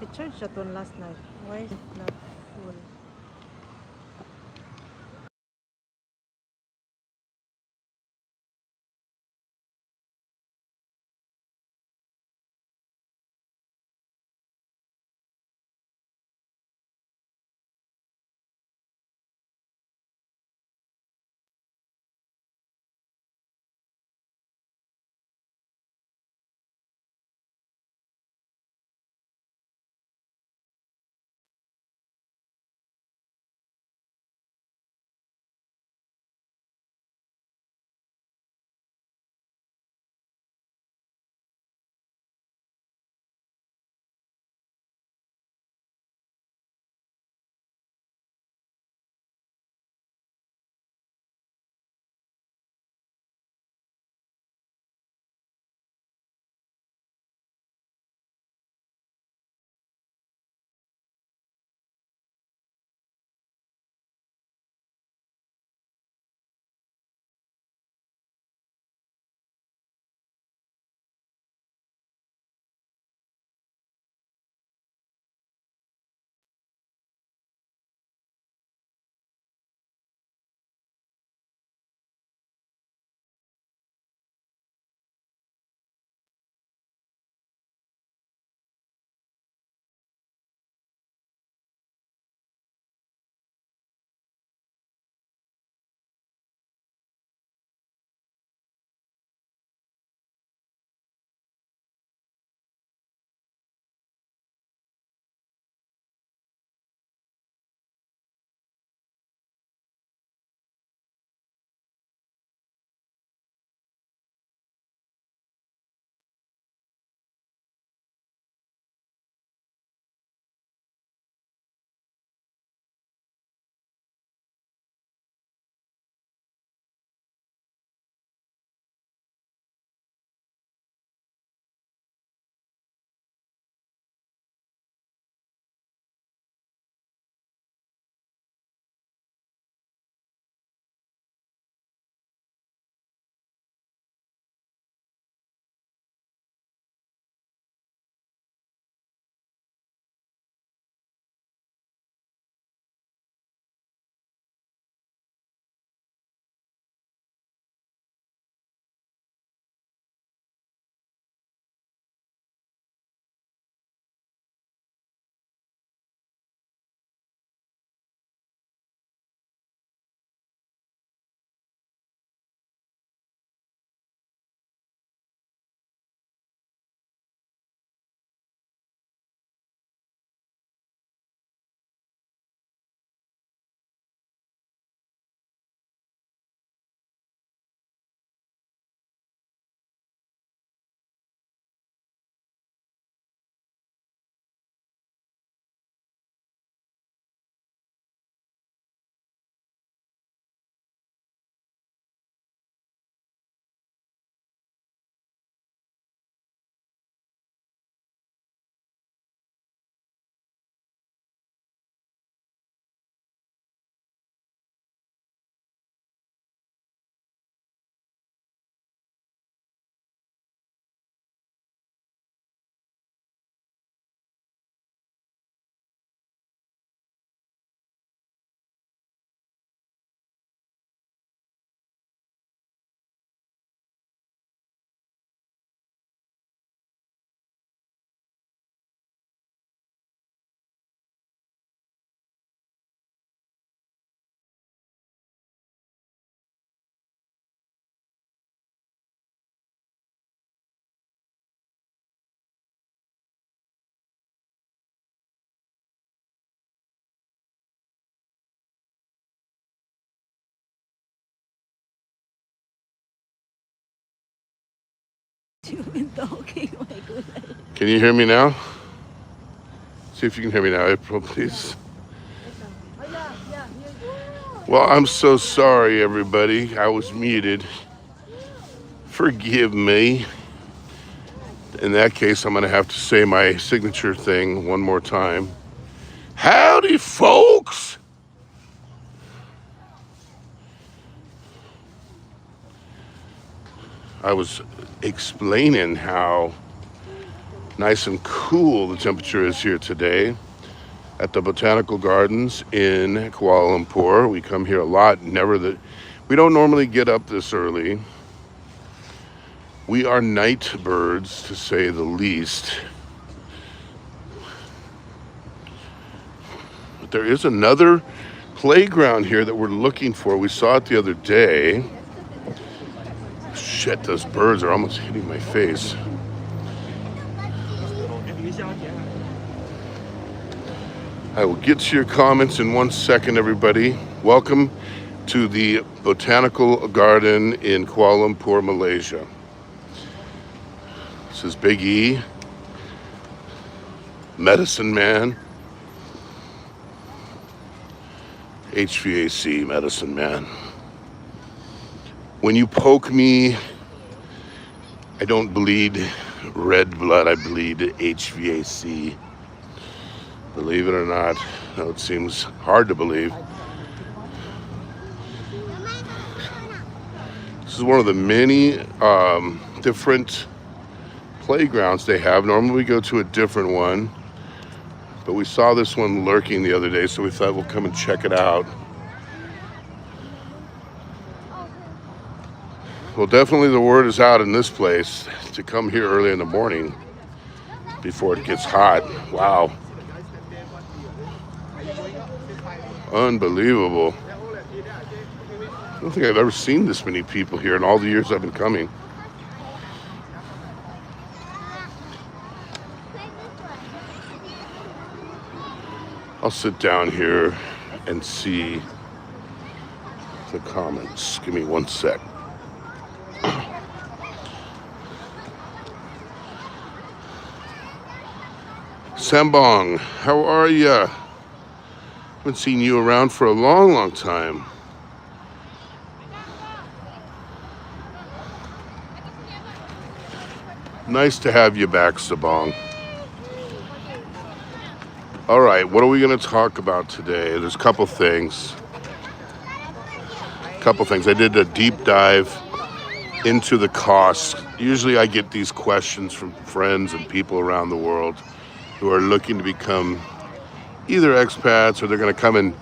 I charged that one last night. Why is it not full? You've been talking, my goodness. Can you hear me now? See if you can hear me now, April, please. Oh, yeah, yeah, Well, I'm so sorry, everybody. I was muted. Forgive me. In that case, I'm going to have to say my signature thing one more time. Howdy, folks! I was explaining how Nice and cool the temperature is here today at the Botanical Gardens in Kuala Lumpur. We come here a lot. We don't normally get up this early. We are night birds, to say the least. But there is another playground here that we're looking for. We saw it the other day. Shit, those birds are almost hitting my face. I will get to your comments in 1 second, everybody. Welcome to the Botanical Garden in Kuala Lumpur, Malaysia. This is Big E, Medicine Man, HVAC Medicine Man. When you poke me, I don't bleed red blood, I bleed HVAC. Believe it or not, though it seems hard to believe. This is one of the many different playgrounds they have. Normally we go to a different one, but we saw this one lurking the other day, so we thought we'll come and check it out. Well, definitely the word is out in this place to come here early in the morning before it gets hot. Wow. Unbelievable. I don't think I've ever seen this many people here in all the years I've been coming. I'll sit down here and see the comments. Give me 1 sec. Sambong, how are ya? Haven't seen you around for a long, long time. Nice to have you back, Sabong. All right, what are we going to talk about today? There's a couple things. I did a deep dive into the costs. Usually I get these questions from friends and people around the world who are looking to become either expats or they're going to come and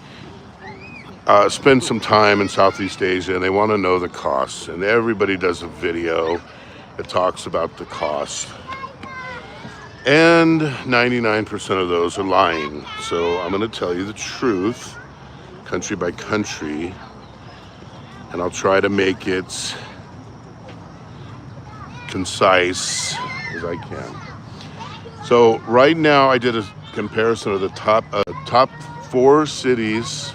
spend some time in Southeast Asia, and they want to know the costs. And everybody does a video that talks about the cost. And 99% of those are lying. So I'm going to tell you the truth, country by country, and I'll try to make it concise as I can. So right now I did a comparison of the top 4 cities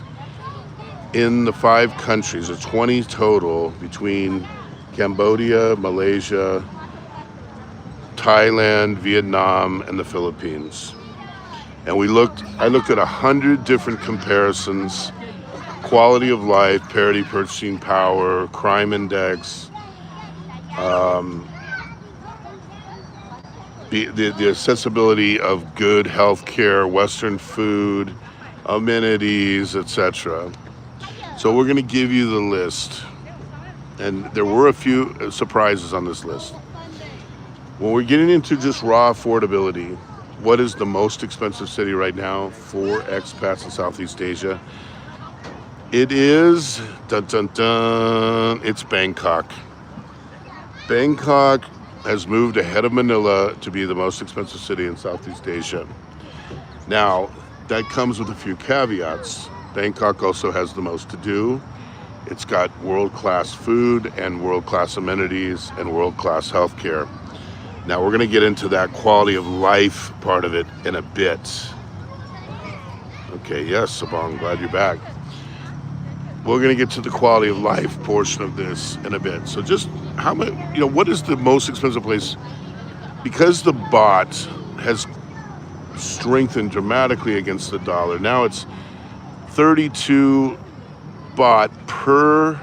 in the 5 countries, or 20 total, between Cambodia, Malaysia, Thailand, Vietnam, and the Philippines. And I looked at 100 different comparisons: quality of life, parity purchasing power, crime index, the accessibility of good health care, Western food, amenities, etc. So we're going to give you the list. And there were a few surprises on this list. When we're getting into just raw affordability, what is the most expensive city right now for expats in Southeast Asia? It is, dun, dun, dun, it's Bangkok. Bangkok has moved ahead of Manila to be the most expensive city in Southeast Asia. Now, that comes with a few caveats. Bangkok also has the most to do. It's got world-class food and world-class amenities and world-class healthcare. Now, we're going to get into that quality of life part of it in a bit. Okay, yes, Sabong, glad you're back. We're going to get to the quality of life portion of this in a bit. So just how much, what is the most expensive place? Because the baht has strengthened dramatically against the dollar. Now it's 32 baht per,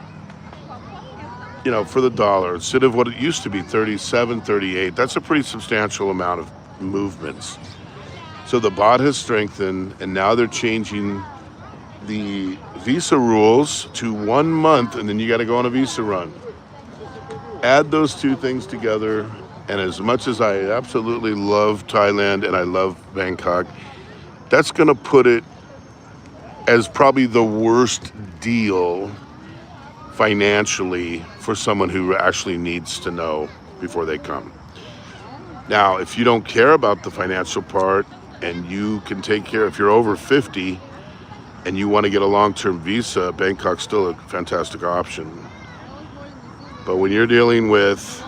for the dollar, instead of what it used to be, 37, 38. That's a pretty substantial amount of movements. So the baht has strengthened, and now they're changing the visa rules to 1 month, and then you got to go on a visa run. Add those two things together, And as much as I absolutely love Thailand and I love Bangkok, that's going to put it as probably the worst deal financially for someone who actually needs to know before they come. Now, if you don't care about the financial part and you can take care, if you're over 50 and you want to get a long-term visa, Bangkok's still a fantastic option. But when you're dealing with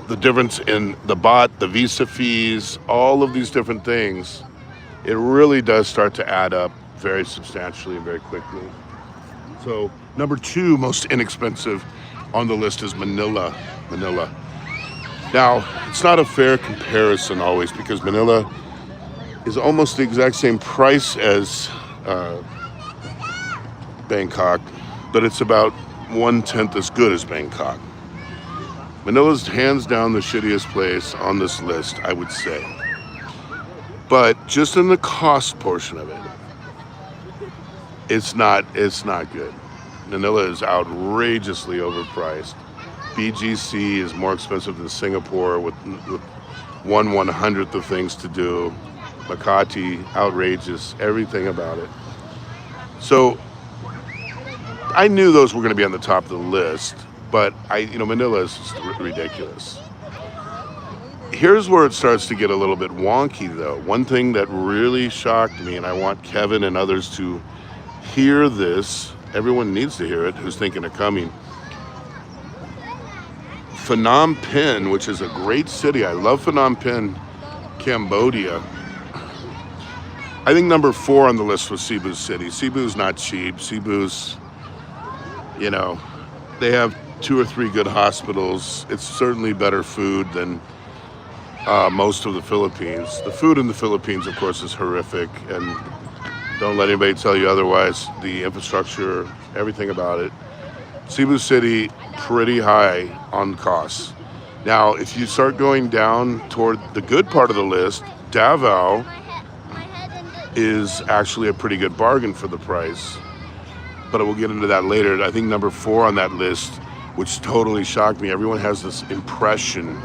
the difference in the baht, the visa fees, all of these different things, it really does start to add up very substantially and very quickly. So number 2 most inexpensive on the list is Manila. Now, it's not a fair comparison always because Manila is almost the exact same price as Bangkok, but it's about 1/10 as good as Bangkok. Manila's hands down the shittiest place on this list, I would say. But just in the cost portion of it, it's not good. Manila is outrageously overpriced. BGC is more expensive than Singapore with 1/100th of things to do. Makati, outrageous, everything about it. So I knew those were going to be on the top of the list, but Manila is just ridiculous. Here's where it starts to get a little bit wonky, though. One thing that really shocked me, and I want Kevin and others to hear this, everyone needs to hear it who's thinking of coming. Phnom Penh, which is a great city. I love Phnom Penh, Cambodia. I think number 4 on the list was Cebu City. Cebu's not cheap. Cebu's, they have 2 or 3 good hospitals. It's certainly better food than most of the Philippines. The food in the Philippines, of course, is horrific, and don't let anybody tell you otherwise. The infrastructure, everything about it. Cebu City, pretty high on costs. Now, if you start going down toward the good part of the list, Davao is actually a pretty good bargain for the price. But we'll get into that later. I think number 4 on that list, which totally shocked me, everyone has this impression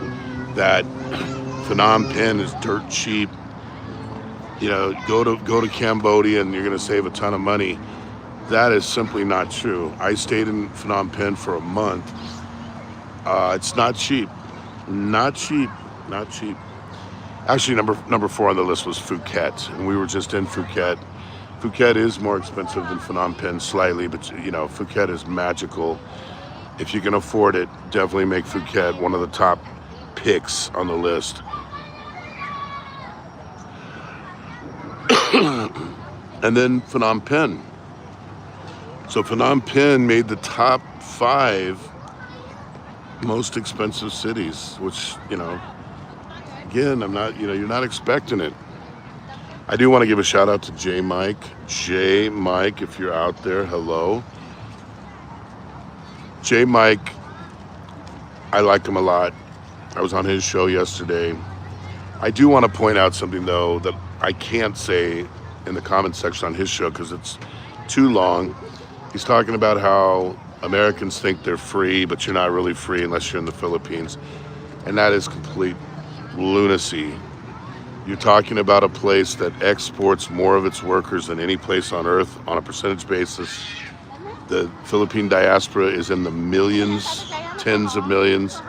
that Phnom Penh is dirt cheap. Go to Cambodia and you're going to save a ton of money. That is simply not true. I stayed in Phnom Penh for a month. It's not cheap. Not cheap. Actually, number 4 on the list was Phuket, and we were just in Phuket. Phuket is more expensive than Phnom Penh slightly, but Phuket is magical. If you can afford it, definitely make Phuket one of the top picks on the list. And then Phnom Penh. So Phnom Penh made the top 5 most expensive cities, which, again, you're not expecting it. I do want to give a shout out to J Mike. J Mike, if you're out there, hello. J Mike, I liked him a lot. I was on his show yesterday. I do want to point out something, though, that I can't say in the comments section on his show because it's too long. He's talking about how Americans think they're free, but you're not really free unless you're in the Philippines. And that is complete lunacy. You're talking about a place that exports more of its workers than any place on earth on a percentage basis. The Philippine diaspora is in the millions, tens of millions.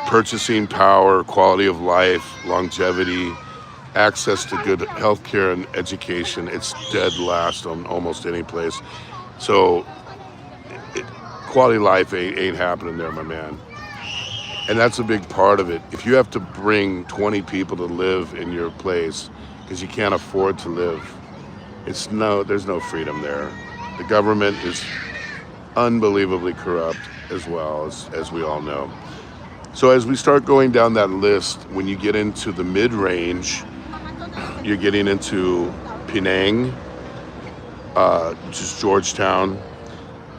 Purchasing power, quality of life, longevity, access to good healthcare and education, it's dead last on almost any place. So quality of life ain't happening there, my man. And that's a big part of it. If you have to bring 20 people to live in your place because you can't afford to live, there's no freedom there. The government is unbelievably corrupt as well, as we all know. So as we start going down that list, when you get into the mid-range, you're getting into Penang, which is Georgetown.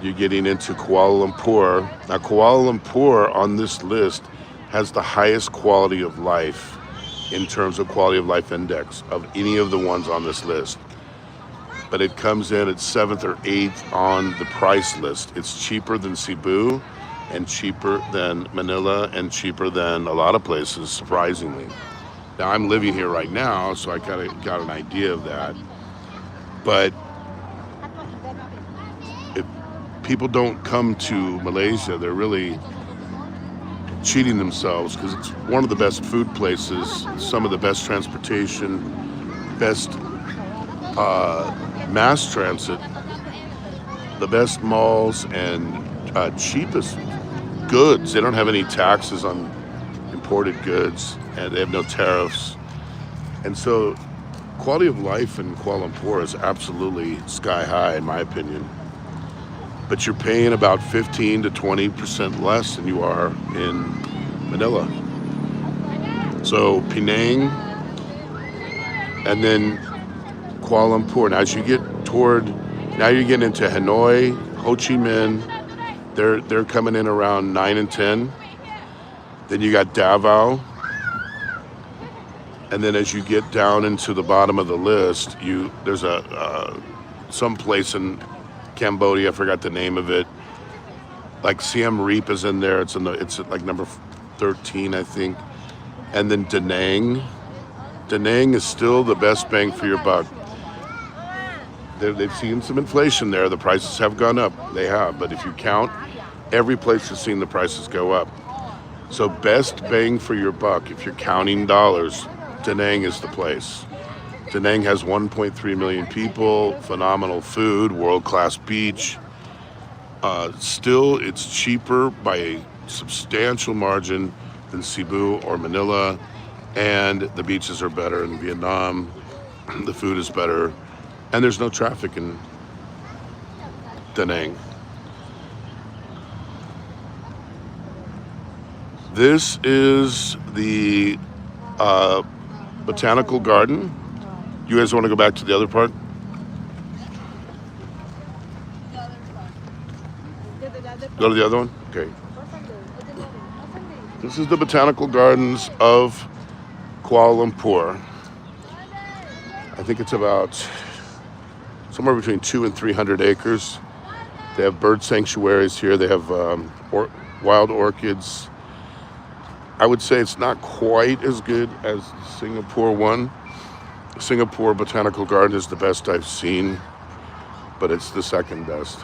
You're getting into Kuala Lumpur. Now, Kuala Lumpur on this list has the highest quality of life in terms of quality of life index of any of the ones on this list. but it comes in at 7th or 8th on the price list. It's cheaper than Cebu and cheaper than Manila and cheaper than a lot of places, surprisingly. Now, I'm living here right now, so I kind of got an idea of that. But if people don't come to Malaysia, they're really cheating themselves, because it's one of the best food places, some of the best transportation, best mass transit, the best malls, and cheapest goods. They don't have any taxes on imported goods, and they have no tariffs. And so quality of life in Kuala Lumpur is absolutely sky high, in my opinion. But you're paying about 15 to 20% less than you are in Manila. So Penang, and then Kuala Lumpur. Now, as you get now you're getting into Hanoi, Ho Chi Minh. They're coming in around 9 and 10. Then you got Davao. And then as you get down into the bottom of the list, there's some place in Cambodia, I forgot the name of it. Like Siem Reap is in there. It's at like number 13, I think. And then Da Nang. Da Nang is still the best bang for your buck. They've seen some inflation there. The prices have gone up. They have. But if you count, every place has seen the prices go up. So best bang for your buck, if you're counting dollars, Da Nang is the place. Da Nang has 1.3 million people, phenomenal food, world-class beach. Still, it's cheaper by a substantial margin than Cebu or Manila, and the beaches are better in Vietnam. The food is better, and there's no traffic in Da Nang. This is the botanical garden. You guys want to go back to the other part? Go to the other one? Okay. This is the botanical gardens of Kuala Lumpur. I think it's about somewhere between 200 and 300 acres. They have bird sanctuaries here. They have wild orchids. I would say it's not quite as good as the Singapore one. Singapore Botanical Garden is the best I've seen, but it's the second best.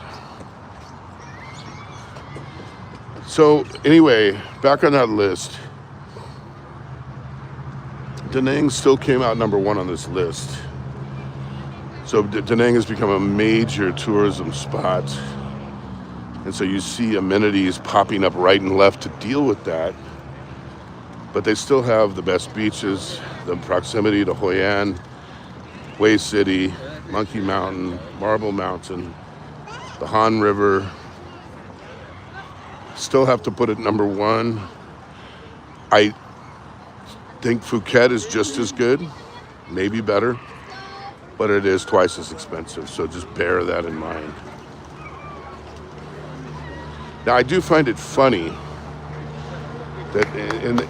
So anyway, back on that list, Da Nang still came out number 1 on this list. So Da Nang has become a major tourism spot. And so you see amenities popping up right and left to deal with that. But they still have the best beaches, the proximity to Hoi An, Way City, Monkey Mountain, Marble Mountain, the Han River. Still have to put it number 1. I think Phuket is just as good, maybe better, but it is twice as expensive, so just bear that in mind. Now, I do find it funny that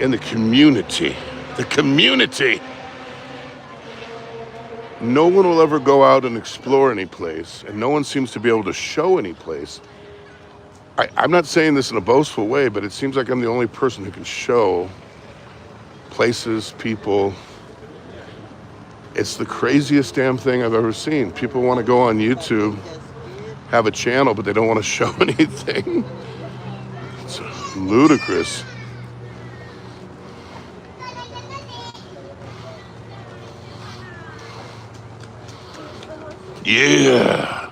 in the community, no one will ever go out and explore any place, and no one seems to be able to show any place. I'm not saying this in a boastful way, but it seems like I'm the only person who can show places, people. It's the craziest damn thing I've ever seen. People want to go on YouTube, have a channel, but they don't want to show anything. It's ludicrous. Yeah.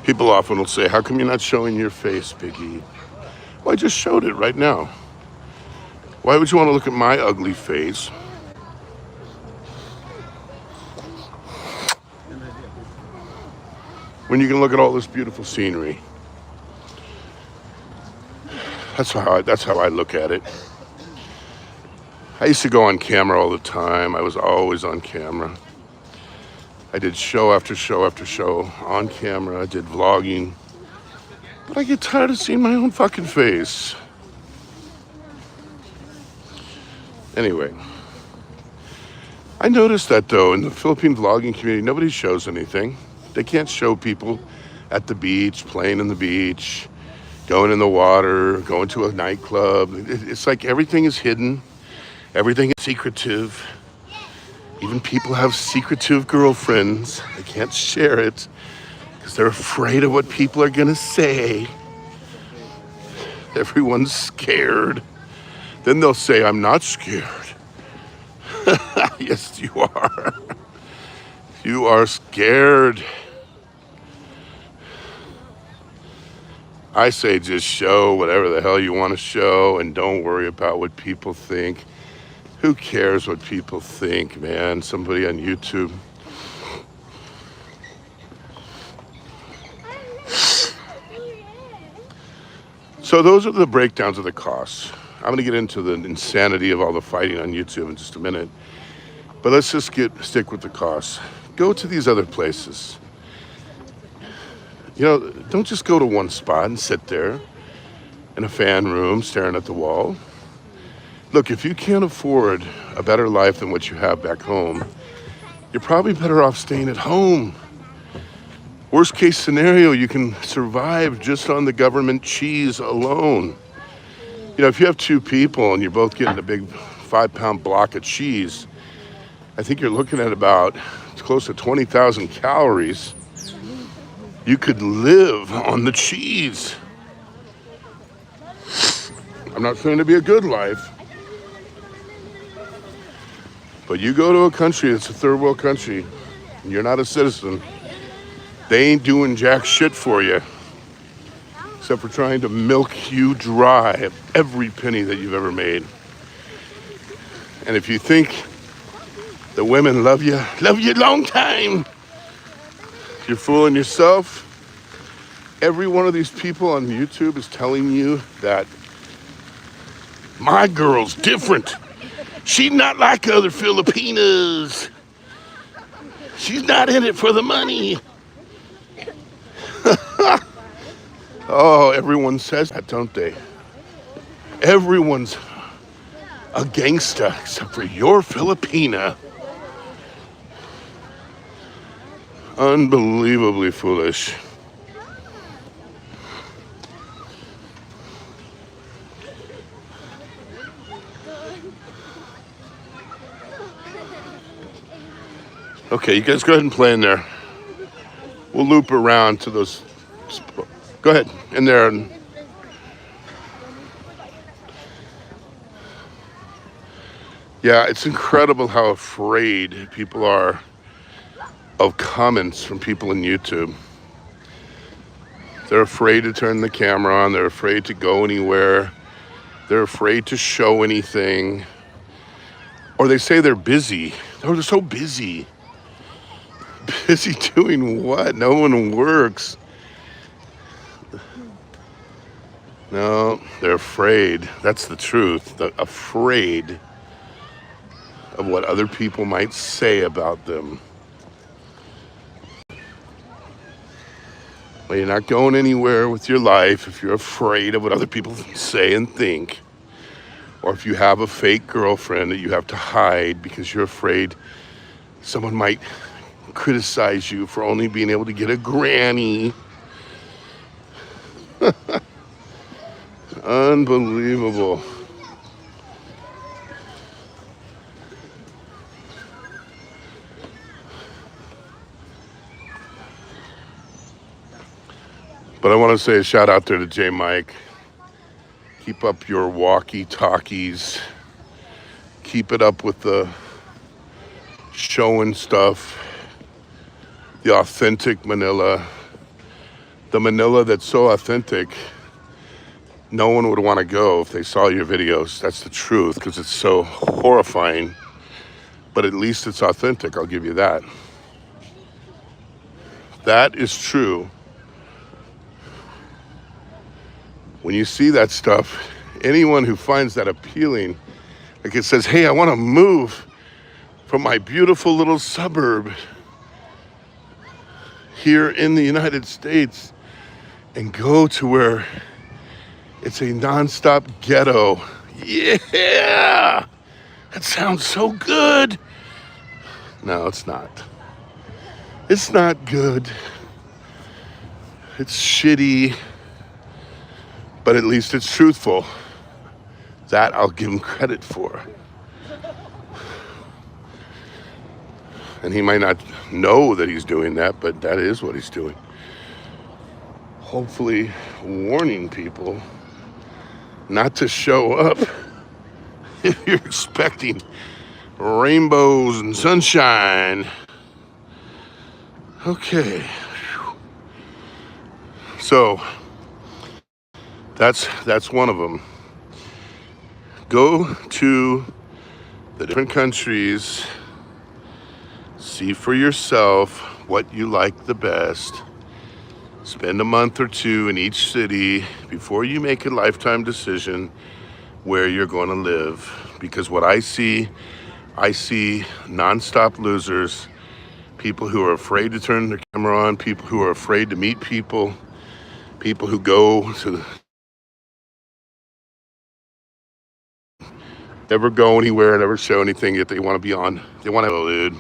People often will say, how come you're not showing your face, Biggie? Well, I just showed it right now. Why would you want to look at my ugly face? When you can look at all this beautiful scenery. That's how I look at it. I used to go on camera all the time. I was always on camera. I did show after show after show on camera. I did vlogging. But I get tired of seeing my own fucking face. Anyway, I noticed that though in the Philippine vlogging community, nobody shows anything. They can't show people at the beach, playing in the beach, going in the water, going to a nightclub. It's like everything is hidden. Everything is secretive. Even people have secretive girlfriends. They can't share it because they're afraid of what people are going to say. Everyone's scared. Then they'll say, I'm not scared. Yes, you are. You are scared. I say just show whatever the hell you want to show and don't worry about what people think. Who cares what people think, man? Somebody on YouTube. So those are the breakdowns of the costs. I'm going to get into the insanity of all the fighting on YouTube in just a minute. But let's just stick with the costs. Go to these other places. You know, don't just go to one spot and sit there in a fan room staring at the wall. Look, if you can't afford a better life than what you have back home, you're probably better off staying at home. Worst case scenario, you can survive just on the government cheese alone. You know, if you have two people and you're both getting a big 5-pound block of cheese, I think you're looking at about close to 20,000 calories. You could live on the cheese. I'm not saying to be a good life, but you go to a country that's a third world country, and you're not a citizen, they ain't doing jack shit for you, except for trying to milk you dry of every penny that you've ever made. And if you think the women love you long time, you're fooling yourself. Every one of these people on YouTube is telling you that my girl's different. She's not like other Filipinas. She's not in it for the money. Oh, everyone says that, don't they? Everyone's a gangsta except for your Filipina. Unbelievably foolish. Okay, you guys go ahead and play in there. We'll loop around to those. Go ahead, in there. Yeah, it's incredible how afraid people are of comments from people in YouTube. They're afraid to turn the camera on. They're afraid to go anywhere. They're afraid to show anything. Or they say they're busy. Oh, they're so busy. Busy doing what? No one works. No, they're afraid. That's the truth. They're afraid of what other people might say about them. Well, you're not going anywhere with your life if you're afraid of what other people say and think. Or if you have a fake girlfriend that you have to hide because you're afraid someone might criticize you for only being able to get a granny. Unbelievable. But I want to say a shout out there to J Mike. Keep up your walkie-talkies. Keep it up with the showing stuff. The authentic Manila. The Manila that's so authentic, no one would want to go if they saw your videos. That's the truth, because it's so horrifying. But at least it's authentic, I'll give you that. That is true. When you see that stuff, anyone who finds that appealing, like it says, hey, I want to move from my beautiful little suburb here in the United States and go to where it's a nonstop ghetto. Yeah! That sounds so good. No, it's not. It's not good. It's shitty, but at least it's truthful. That I'll give him credit for. And he might not know that he's doing that, but that is what he's doing. Hopefully warning people not to show up if you're expecting rainbows and sunshine. Okay. So that's one of them. Go to the different countries, see for yourself what you like the best. Spend a month or two in each city before you make a lifetime decision where you're going to live. Because what I see nonstop losers, people who are afraid to turn their camera on, people who are afraid to meet people who go to never go anywhere, never show anything yet they want to be on. They want to, oh, dude.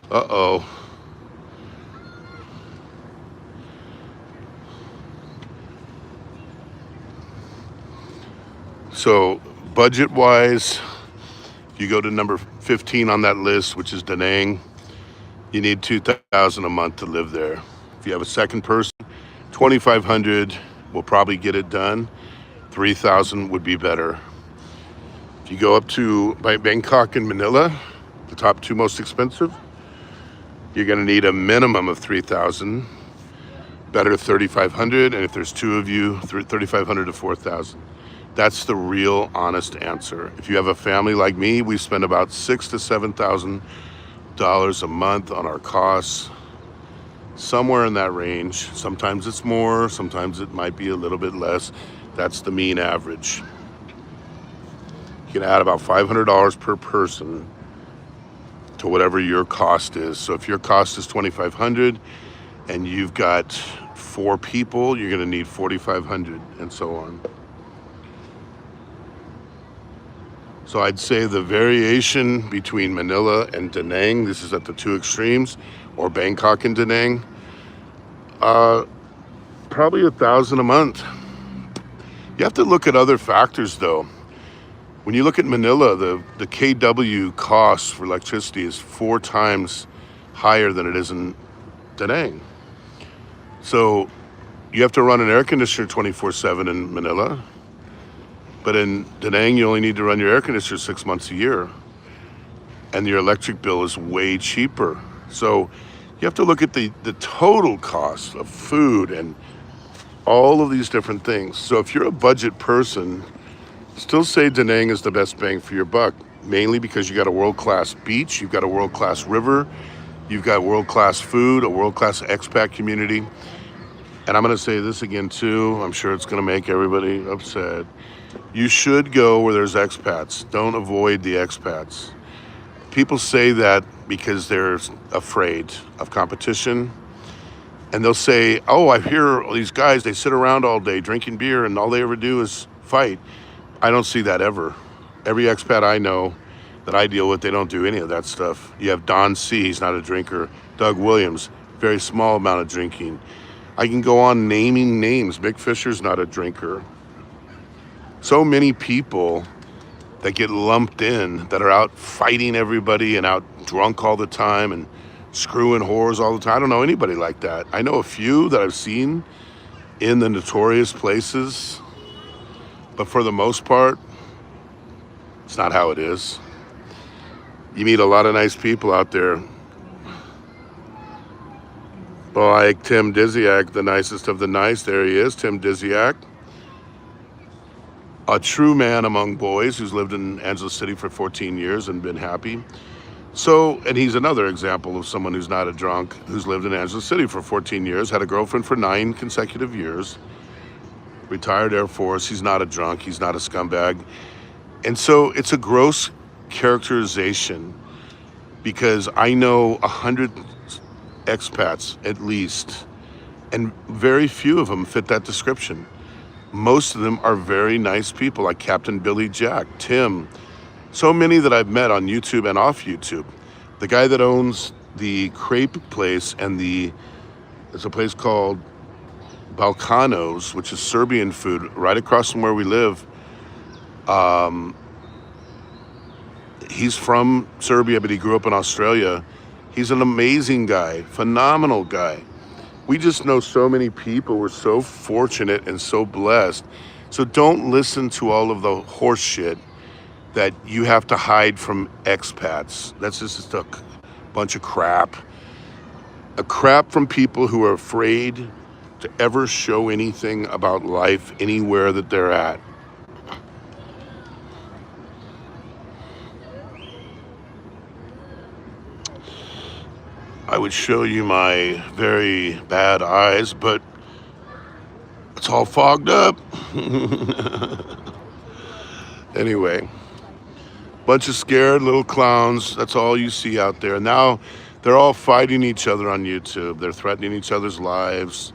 Uh-oh. So budget-wise, if you go to number 15 on that list, which is Da Nang, you need $2,000 a month to live there. If you have a second person, $2,500 will probably get it done. $3,000 would be better. If you go up to Bangkok and Manila, the top two most expensive, you're going to need a minimum of $3,000. Better $3,500, and if there's two of you, $3,500 to $4,000. That's the real honest answer. If you have a family like me, we spend about $6,000 to $7,000 a month on our costs, somewhere in that range. Sometimes it's more, sometimes it might be a little bit less. That's the mean average. You can add about $500 per person to whatever your cost is. So if your cost is $2,500 and you've got 4 people, you're going to need $4,500, and so on. So I'd say the variation between Manila and Da Nang, this is at the two extremes, or Bangkok and Da Nang, probably $1,000 a month. You have to look at other factors though. When you look at Manila, the KW cost for electricity is 4 times higher than it is in Da Nang. So you have to run an air conditioner 24/7 in Manila. But in Da Nang, you only need to run your air conditioner 6 months a year. And your electric bill is way cheaper. So you have to look at the total cost of food and all of these different things. So if you're a budget person, still say Da Nang is the best bang for your buck, mainly because you got a world-class beach, you've got a world-class river, you've got world-class food, a world-class expat community. And I'm going to say this again too, I'm sure it's going to make everybody upset. You should go where there's expats. Don't avoid the expats. People say that because they're afraid of competition. And they'll say, oh, I hear all these guys, they sit around all day drinking beer and all they ever do is fight. I don't see that ever. Every expat I know that I deal with, they don't do any of that stuff. You have Don C., he's not a drinker. Doug Williams, very small amount of drinking. I can go on naming names. Mick Fisher's not a drinker. So many people that get lumped in that are out fighting everybody and out drunk all the time and screwing whores all the time. I don't know anybody like that. I know a few that I've seen in the notorious places, but for the most part, it's not how it is. You meet a lot of nice people out there. Like Tim Disiak, the nicest of the nice. There he is, Tim Disiak. A true man among boys who's lived in Angeles City for 14 years and been happy. So, and he's another example of someone who's not a drunk, who's lived in Angeles City for 14 years, had a girlfriend for 9 consecutive years, retired Air Force. He's not a drunk, he's not a scumbag. And so it's a gross characterization because I know 100 expats at least, and very few of them fit that description. Most of them are very nice people, like Captain Billy Jack, Tim, So many that I've met on YouTube and off YouTube. The guy that owns the crepe place and there's a place called Balkanos, which is Serbian food, right across from where we live. He's from Serbia, but he grew up in Australia. He's an amazing guy, phenomenal guy. We just know so many people. We're so fortunate and so blessed. So don't listen to all of the horse shit that you have to hide from expats. That's just a bunch of crap. A crap from people who are afraid to ever show anything about life anywhere that they're at. I would show you my very bad eyes, but it's all fogged up. Anyway, bunch of scared little clowns. That's all you see out there. Now they're all fighting each other on YouTube. They're threatening each other's lives.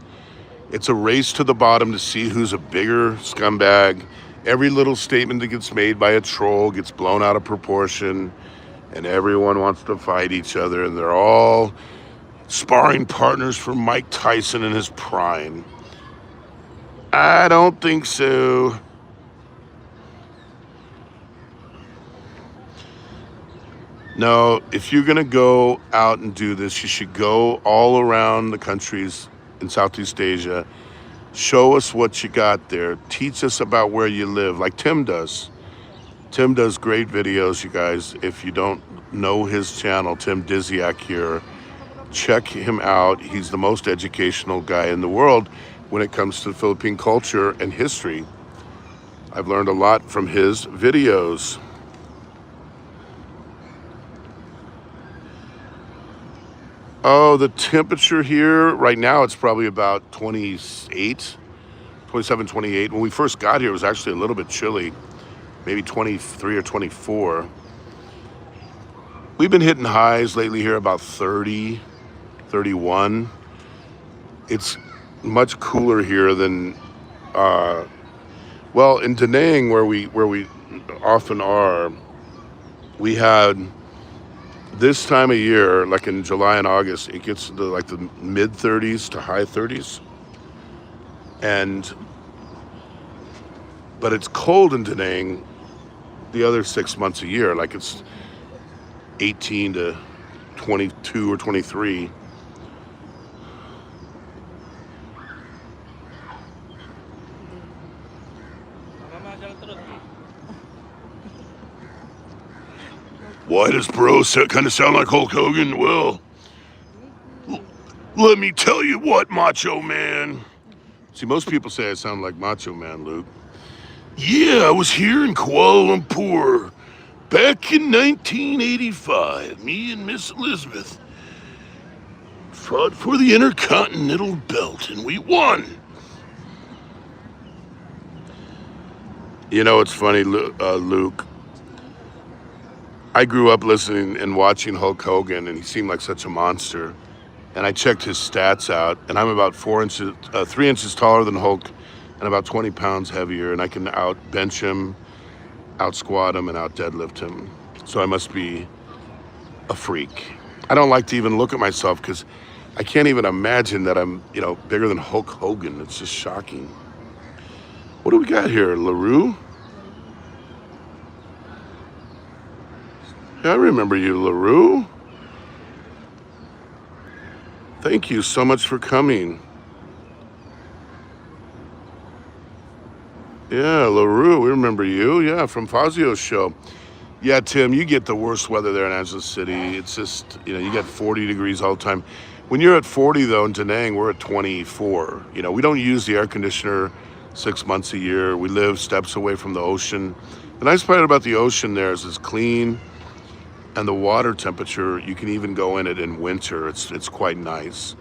It's a race to the bottom to see who's a bigger scumbag. Every little statement that gets made by a troll gets blown out of proportion, and everyone wants to fight each other, and they're all sparring partners for Mike Tyson in his prime. I don't think so. No, if you're gonna go out and do this, you should go all around the countries in Southeast Asia. Show us what you got there. Teach us about where you live, like Tim does. Tim does great videos, you guys. If you don't know his channel, Tim Dizziak here, check him out. He's the most educational guy in the world when it comes to Philippine culture and history. I've learned a lot from his videos. Oh, the temperature here right now, it's probably about 27, 28. When we first got here, it was actually a little bit chilly, maybe 23 or 24. We've been hitting highs lately here about 30, 31. It's much cooler here than, well, in Da Nang, where we often are, we had this time of year, like in July and August, it gets to like the mid 30s to high 30s. But it's cold in Da Nang the other 6 months a year, like it's 18 to 22 or 23. Why does bro kind of sound like Hulk Hogan? Well, let me tell you what, Macho Man. See, most people say I sound like Macho Man, Luke. Yeah, I was here in Kuala Lumpur back in 1985. Me and Miss Elizabeth fought for the Intercontinental Belt, and we won. You know, it's funny, Luke. I grew up listening and watching Hulk Hogan, and he seemed like such a monster. And I checked his stats out, and I'm about 3 inches taller than Hulk, and about 20 pounds heavier, and I can out bench him, out squat him, and out deadlift him. So I must be a freak. I don't like to even look at myself because I can't even imagine that I'm, bigger than Hulk Hogan. It's just shocking. What do we got here, LaRue? Yeah, I remember you, LaRue. Thank you so much for coming. Yeah, LaRue, we remember you. Yeah, from Fazio's show. Yeah, Tim, you get the worst weather there in Angeles City. It's just, you get 40 degrees all the time. When you're at 40, though, in Da Nang, we're at 24. We don't use the air conditioner 6 months a year. We live steps away from the ocean. The nice part about the ocean there is it's clean. And the water temperature, you can even go in it in winter. It's quite nice.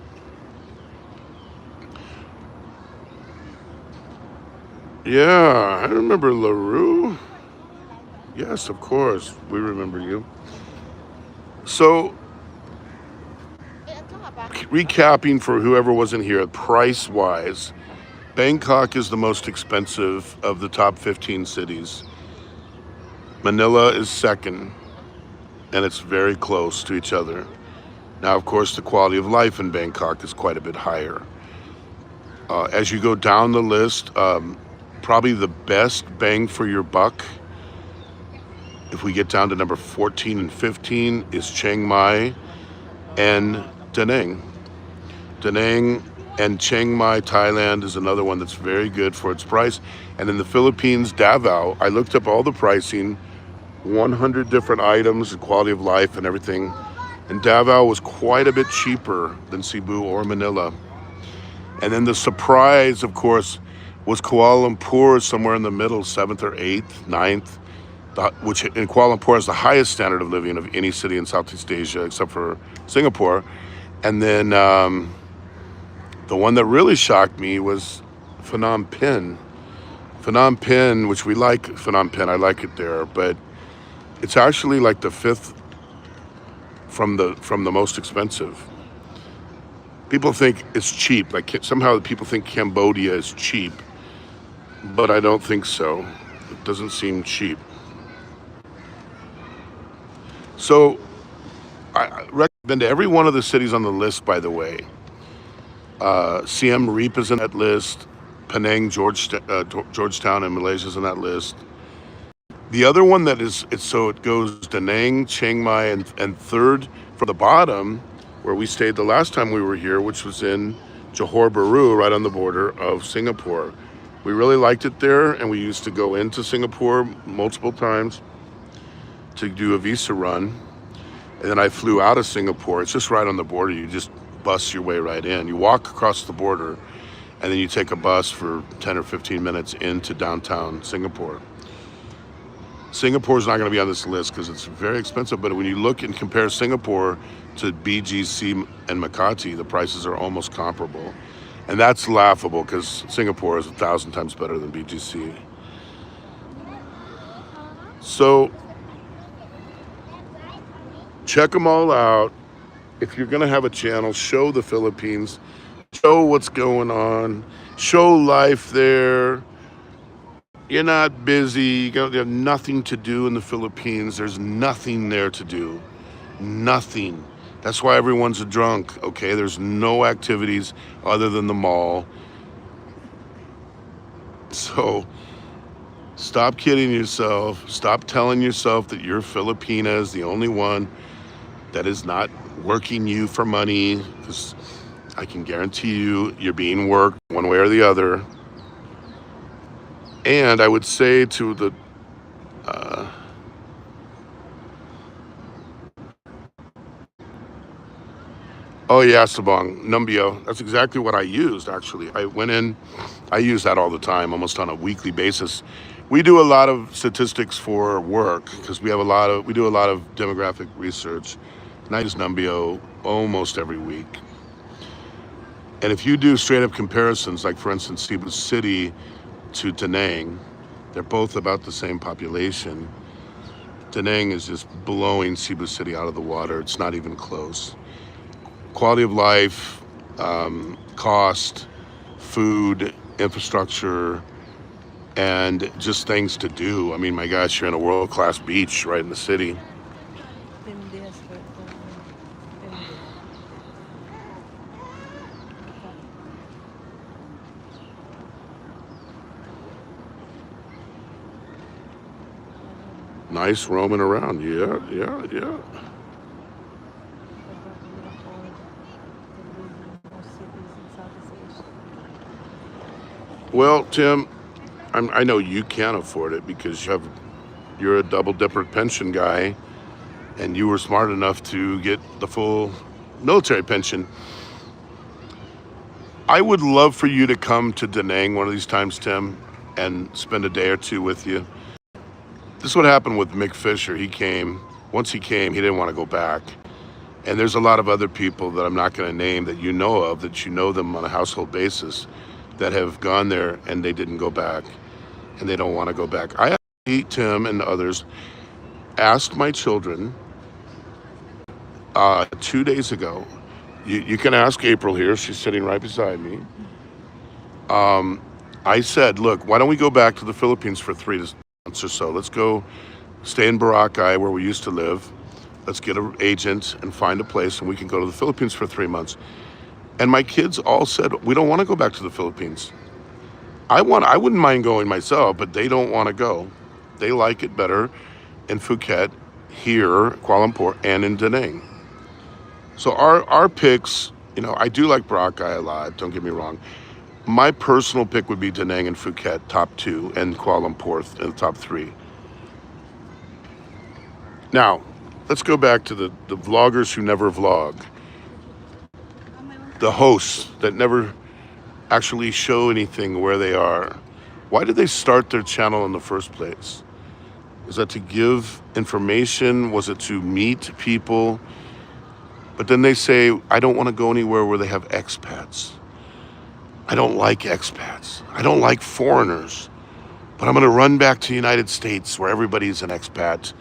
Yeah, I remember LaRue. Yes, of course, we remember you. So, recapping for whoever wasn't here, price-wise, Bangkok is the most expensive of the top 15 cities. Manila is second, and it's very close to each other. Now, of course, the quality of life in Bangkok is quite a bit higher. As you go down the list, probably the best bang for your buck, if we get down to number 14 and 15, is Chiang Mai and Da Nang. Da Nang and Chiang Mai, Thailand is another one that's very good for its price. And in the Philippines, Davao, I looked up all the pricing, 100 different items and quality of life and everything. And Davao was quite a bit cheaper than Cebu or Manila. And then the surprise, of course, was Kuala Lumpur, somewhere in the middle, 7th or 8th, 9th, which in Kuala Lumpur is the highest standard of living of any city in Southeast Asia, except for Singapore. And then the one that really shocked me was Phnom Penh. Phnom Penh, which we like Phnom Penh, I like it there, but it's actually like the fifth from the most expensive. People think it's cheap. Like somehow people think Cambodia is cheap, but I don't think so. It doesn't seem cheap. So I recommend to every one of the cities on the list, by the way. Siem Reap is in that list. Penang, Georgetown in Malaysia is in that list. The other one that is, so it goes Da Nang, Chiang Mai, and third from the bottom, where we stayed the last time we were here, which was in Johor Bahru, right on the border of Singapore. We really liked it there, and we used to go into Singapore multiple times to do a visa run. And then I flew out of Singapore. It's just right on the border. You just bus your way right in. You walk across the border, and then you take a bus for 10 or 15 minutes into downtown Singapore. Singapore's not going to be on this list because it's very expensive, but when you look and compare Singapore to BGC and Makati, the prices are almost comparable. And that's laughable because Singapore is 1,000 times better than BGC. So check them all out. If you're going to have a channel, show the Philippines, show what's going on, show life there. You're not busy. You have nothing to do in the Philippines. There's nothing there to do. Nothing. That's why everyone's a drunk, okay? There's no activities other than the mall. So stop kidding yourself. Stop telling yourself that your Filipina is the only one that is not working you for money, because I can guarantee you you're being worked one way or the other. And I would say to the oh yeah, Sabong, Numbio. That's exactly what I used, actually. I went in, I use that all the time, almost on a weekly basis. We do a lot of statistics for work because we do a lot of demographic research. And I use Numbio almost every week. And if you do straight up comparisons, like for instance, Cebu City to Da Nang, they're both about the same population. Da Nang is just blowing Cebu City out of the water. It's not even close. Quality of life, cost, food, infrastructure, and just things to do. I mean, my gosh, you're in a world-class beach right in the city. 10 days for 10 days. Nice roaming around. Yeah. Well, Tim, I know you can't afford it because you're a double dipper pension guy, and you were smart enough to get the full military pension. I would love for you to come to Da Nang one of these times, Tim, and spend a day or two with you. This is what happened with Mick Fisher. Once he came, he didn't want to go back. And there's a lot of other people that I'm not going to name that you know of, that you know them on a household basis, that have gone there and they didn't go back, and they don't want to go back. I actually, Tim and others, asked my children 2 days ago. You can ask April here. She's sitting right beside me. I said, look, why don't we go back to the Philippines for 3 months or so? Let's go stay in Boracay where we used to live. Let's get an agent and find a place and we can go to the Philippines for 3 months. And my kids all said, we don't want to go back to the Philippines. I wouldn't mind going myself, but they don't want to go. They like it better in Phuket, here, Kuala Lumpur, and in Da Nang. So our picks, I do like Boracay a lot, don't get me wrong. My personal pick would be Da Nang and Phuket, top 2, and Kuala Lumpur in the top 3. Now, let's go back to the vloggers who never vlog. The hosts that never actually show anything where they are. Why did they start their channel in the first place? Is that to give information? Was it to meet people? But then they say, I don't want to go anywhere where they have expats. I don't like expats. I don't like foreigners. But I'm going to run back to the United States where everybody's an expat.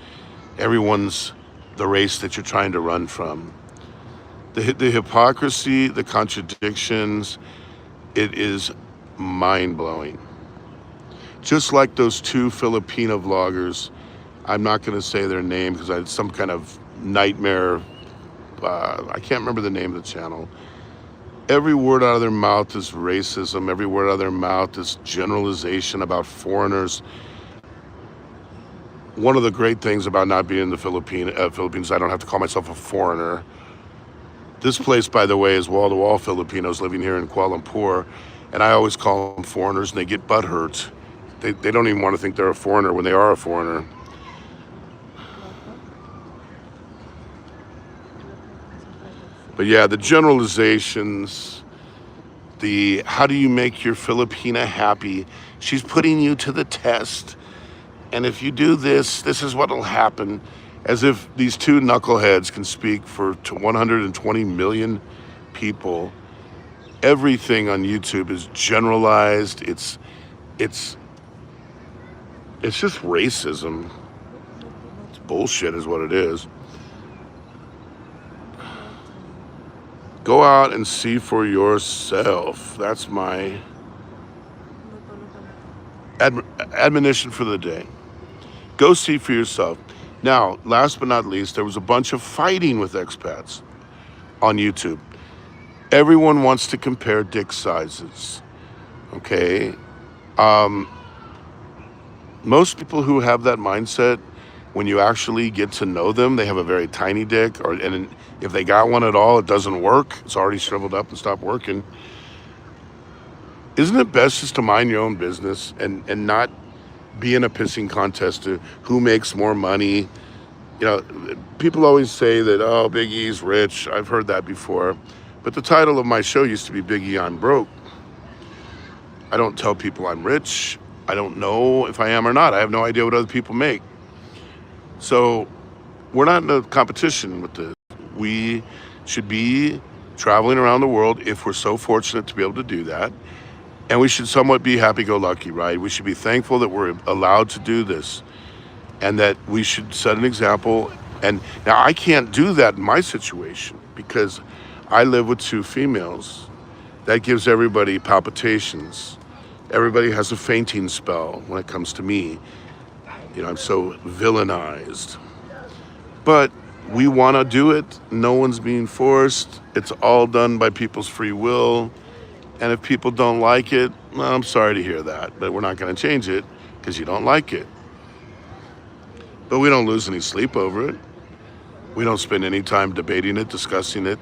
Everyone's the race that you're trying to run from. The hypocrisy, the contradictions, it is mind-blowing. Just like those 2 Filipino vloggers, I'm not going to say their name because I had some kind of nightmare. I can't remember the name of the channel. Every word out of their mouth is racism. Every word out of their mouth is generalization about foreigners. One of the great things about not being in the Philippines, I don't have to call myself a foreigner. This place, by the way, is wall-to-wall Filipinos living here in Kuala Lumpur, and I always call them foreigners, and they get butthurt. They don't even want to think they're a foreigner when they are a foreigner. But yeah, the generalizations, how do you make your Filipina happy? She's putting you to the test. And if you do this, this is what will happen. As if these 2 knuckleheads can speak for 120 million people. Everything on YouTube is generalized. It's just racism. It's bullshit is what it is. Go out and see for yourself. That's my admonition for the day. Go see for yourself. Now, last but not least, there was a bunch of fighting with expats on YouTube. Everyone wants to compare dick sizes, okay? Most people who have that mindset, when you actually get to know them, they have a very tiny dick, and if they got one at all, it doesn't work. It's already shriveled up and stopped working. Isn't it best just to mind your own business and not be in a pissing contest to who makes more money? People always say that, oh, Big E's rich. I've heard that before. But the title of my show used to be Big E, I'm Broke. I don't tell people I'm rich. I don't know if I am or not. I have no idea what other people make. So we're not in a competition with this. We should be traveling around the world if we're so fortunate to be able to do that. And we should somewhat be happy-go-lucky, right? We should be thankful that we're allowed to do this and that we should set an example. And now I can't do that in my situation because I live with 2 females. That gives everybody palpitations. Everybody has a fainting spell when it comes to me. I'm so villainized. But we want to do it. No one's being forced. It's all done by people's free will. And if people don't like it, well, I'm sorry to hear that, but we're not going to change it because you don't like it. But we don't lose any sleep over it. We don't spend any time debating it, discussing it,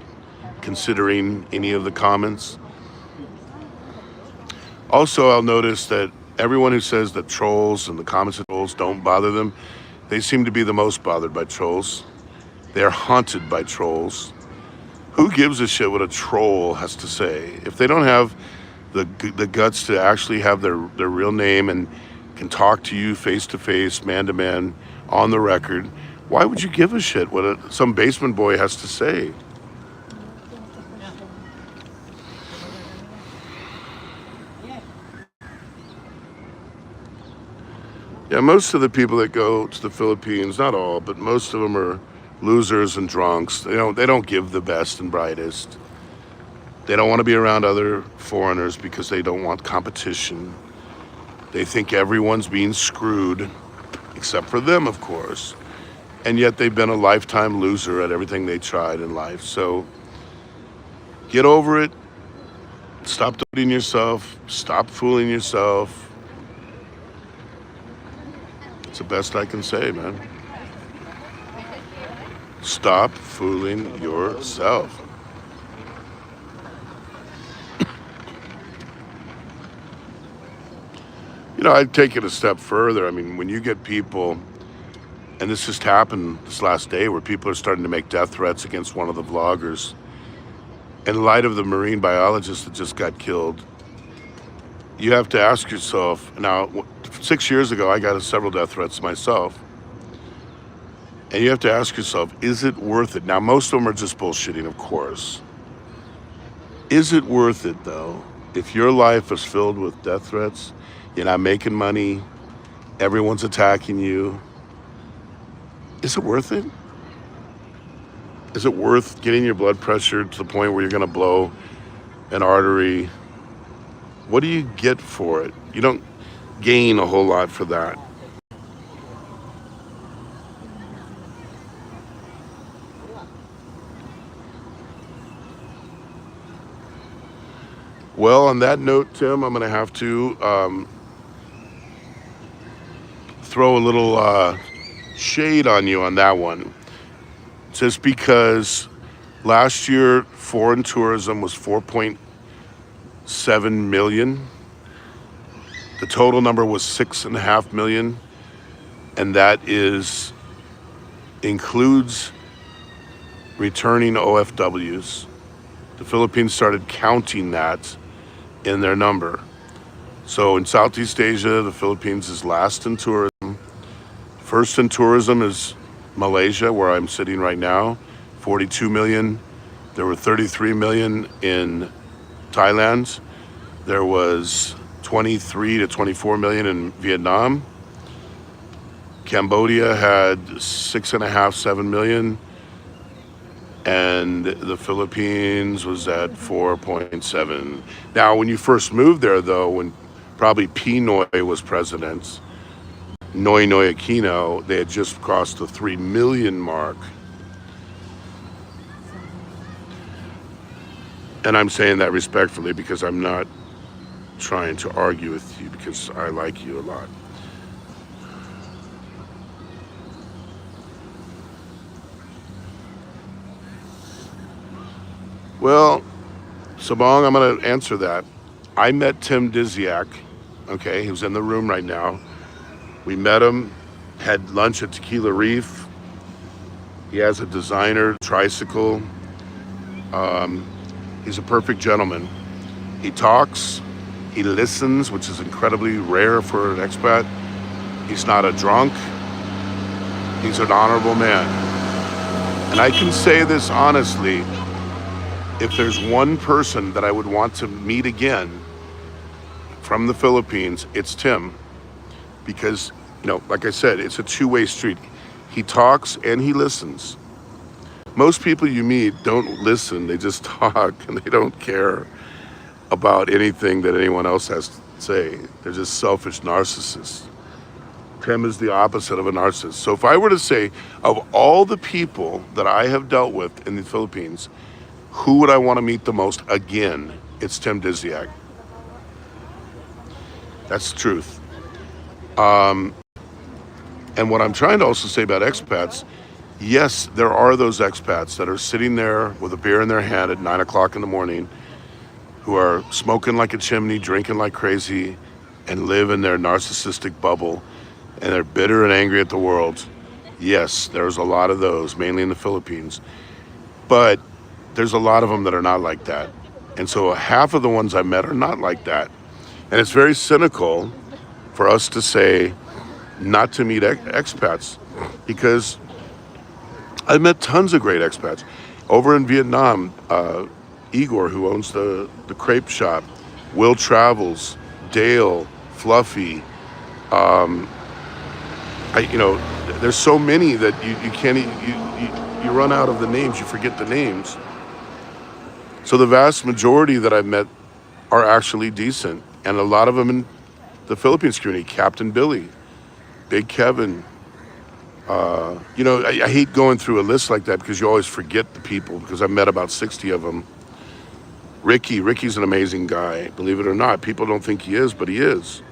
considering any of the comments. Also, I'll notice that everyone who says that trolls and the comments of trolls don't bother them, they seem to be the most bothered by trolls. They're haunted by trolls. Who gives a shit what a troll has to say? If they don't have the guts to actually have their real name and can talk to you face to face, man to man, on the record, why would you give a shit what some basement boy has to say? Yeah, most of the people that go to the Philippines, not all, but most of them are losers and drunks. They don't give the best and brightest. They don't want to be around other foreigners because they don't want competition. They think everyone's being screwed. except for them, of course. And yet they've been a lifetime loser at everything they tried in life. So get over it. Stop doubting yourself. Stop fooling yourself. It's the best I can say, man. Stop fooling yourself. I'd take it a step further. I mean, when you get people, and this just happened this last day, where people are starting to make death threats against one of the vloggers, in light of the marine biologist that just got killed, you have to ask yourself, now, 6 years ago, I got several death threats myself. And you have to ask yourself, is it worth it? Now, most of them are just bullshitting, of course. Is it worth it, though? If your life is filled with death threats, you're not making money, everyone's attacking you, is it worth it? Is it worth getting your blood pressure to the point where you're going to blow an artery? What do you get for it? You don't gain a whole lot for that. Well, on that note, Tim, I'm going to have to throw a little shade on you on that one. Just because last year foreign tourism was 4.7 million. The total number was 6.5 million, and that includes returning OFWs. The Philippines started counting that in their number. So in Southeast Asia, the Philippines is last in tourism. First in tourism is Malaysia, where I'm sitting right now, 42 million. There were 33 million in Thailand. There was 23 to 24 million in Vietnam. Cambodia had 6.5, 7 million. And the Philippines was at 4.7. Now, when you first moved there, though, when probably Pinoy was president, Noynoy Aquino, they had just crossed the 3 million mark. And I'm saying that respectfully because I'm not trying to argue with you, because I like you a lot. Well, Sabong, I'm going to answer that. I met Tim Diziak, okay? He was in the room right now. We met him, had lunch at Tequila Reef. He has a designer tricycle. He's a perfect gentleman. He talks, he listens, which is incredibly rare for an expat. He's not a drunk. He's an honorable man. And I can say this honestly, if there's one person that I would want to meet again from the Philippines, it's Tim. Because, like I said, it's a two-way street. He talks and he listens. Most people you meet don't listen, they just talk, and they don't care about anything that anyone else has to say. They're just selfish narcissists. Tim is the opposite of a narcissist. So if I were to say, of all the people that I have dealt with in the Philippines, who would I want to meet the most again? It's Tim Diziak. That's the truth. And what I'm trying to also say about expats, yes, there are those expats that are sitting there with a beer in their hand at 9 o'clock in the morning, who are smoking like a chimney, drinking like crazy, and live in their narcissistic bubble, and they're bitter and angry at the world. Yes, there's a lot of those, mainly in the Philippines. But there's a lot of them that are not like that. And so half of the ones I met are not like that. And it's very cynical for us to say not to meet expats, because I've met tons of great expats. Over in Vietnam, Igor, who owns the crepe shop, Will Travels, Dale, Fluffy, there's so many that you can't, you run out of the names, you forget the names. So the vast majority that I've met are actually decent. And a lot of them in the Philippines community, Captain Billy Big Kevin. I hate going through a list like that because you always forget the people because I've met about 60 of them. Ricky's an amazing guy. Believe it or not, people don't think he is, but he is.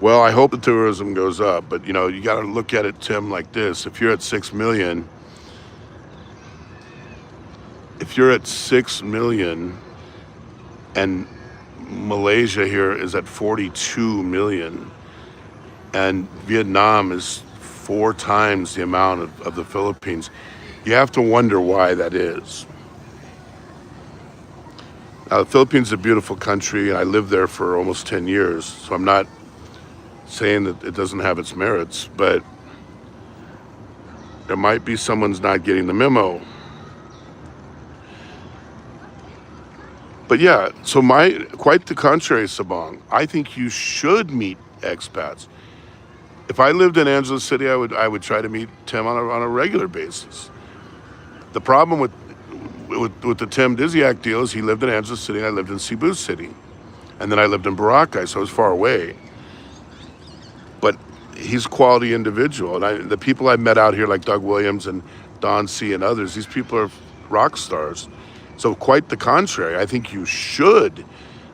Well, I hope the tourism goes up, but you got to look at it, Tim, like this. If you're at 6 million and Malaysia here is at 42 million and Vietnam is 4 times the amount of the Philippines, you have to wonder why that is. Now, the Philippines is a beautiful country, and I lived there for almost 10 years, so I'm not saying that it doesn't have its merits, but there might be someone's not getting the memo. But yeah, so quite the contrary, Sabong. I think you should meet expats. If I lived in Angeles City, I would try to meet Tim on a regular basis. The problem with the Tim Dizziak deal is he lived in Angeles City and I lived in Cebu City. And then I lived in Boracay, so I was far away. But he's a quality individual. And the people I met out here, like Doug Williams and Don C. and others, these people are rock stars. So quite the contrary. I think you should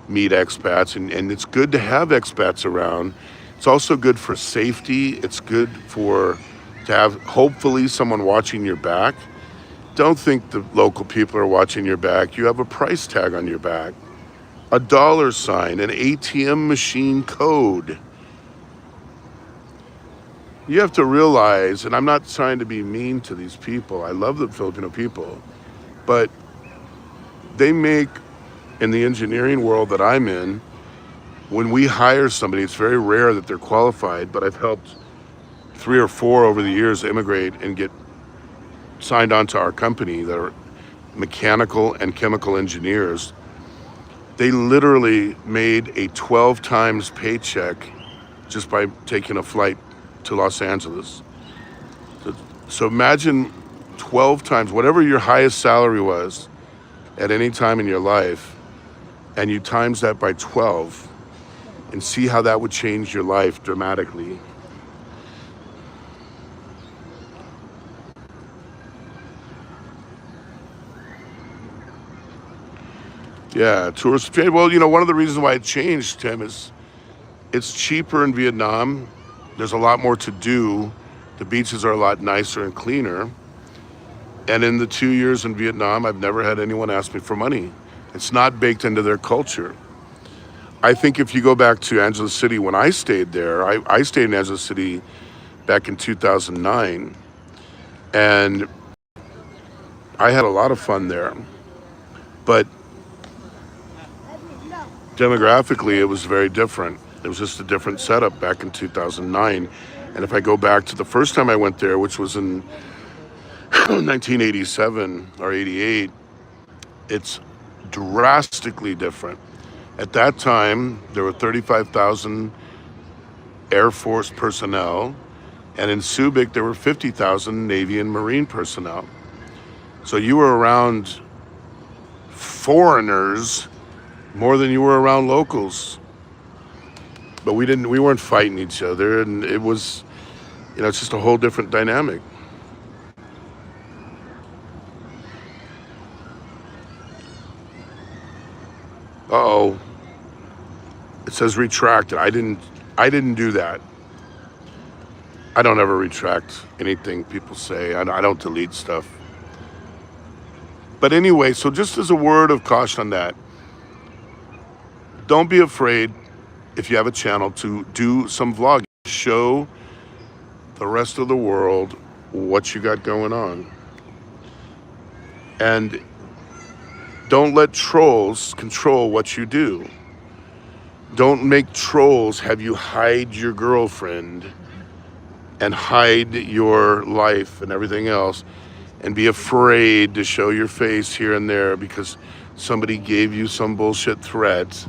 meet expats, and it's good to have expats around. It's also good for safety. It's good to have hopefully someone watching your back. Don't think the local people are watching your back. You have a price tag on your back, a dollar sign, an ATM machine code. You have to realize, and I'm not trying to be mean to these people. I love the Filipino people, but they make, in the engineering world that I'm in, when we hire somebody, it's very rare that they're qualified, but I've helped 3 or 4 over the years immigrate and get signed on to our company that are mechanical and chemical engineers. They literally made a 12 times paycheck just by taking a flight to Los Angeles. So imagine 12 times, whatever your highest salary was at any time in your life, and you times that by 12 and see how that would change your life dramatically. Yeah, tourist trade. Well, one of the reasons why it changed, Tim, is it's cheaper in Vietnam. There's a lot more to do. The beaches are a lot nicer and cleaner. And in the 2 years in Vietnam, I've never had anyone ask me for money. It's not baked into their culture. I think if you go back to Angeles City, when I stayed there, I stayed in Angeles City back in 2009, and I had a lot of fun there. But demographically, it was very different. It was just a different setup back in 2009. And if I go back to the first time I went there, which was in 1987 or 88, it's drastically different. At that time, there were 35,000 Air Force personnel, and in Subic, there were 50,000 Navy and Marine personnel. So you were around foreigners more than you were around locals. But we weren't fighting each other, and it was, it's just a whole different dynamic. Uh-oh. It says retracted. I didn't do that. I don't ever retract anything people say. I don't delete stuff. But anyway, so just as a word of caution on that, don't be afraid if you have a channel to do some vlogging. Show the rest of the world what you got going on. And don't let trolls control what you do. Don't make trolls have you hide your girlfriend and hide your life and everything else and be afraid to show your face here and there because somebody gave you some bullshit threat.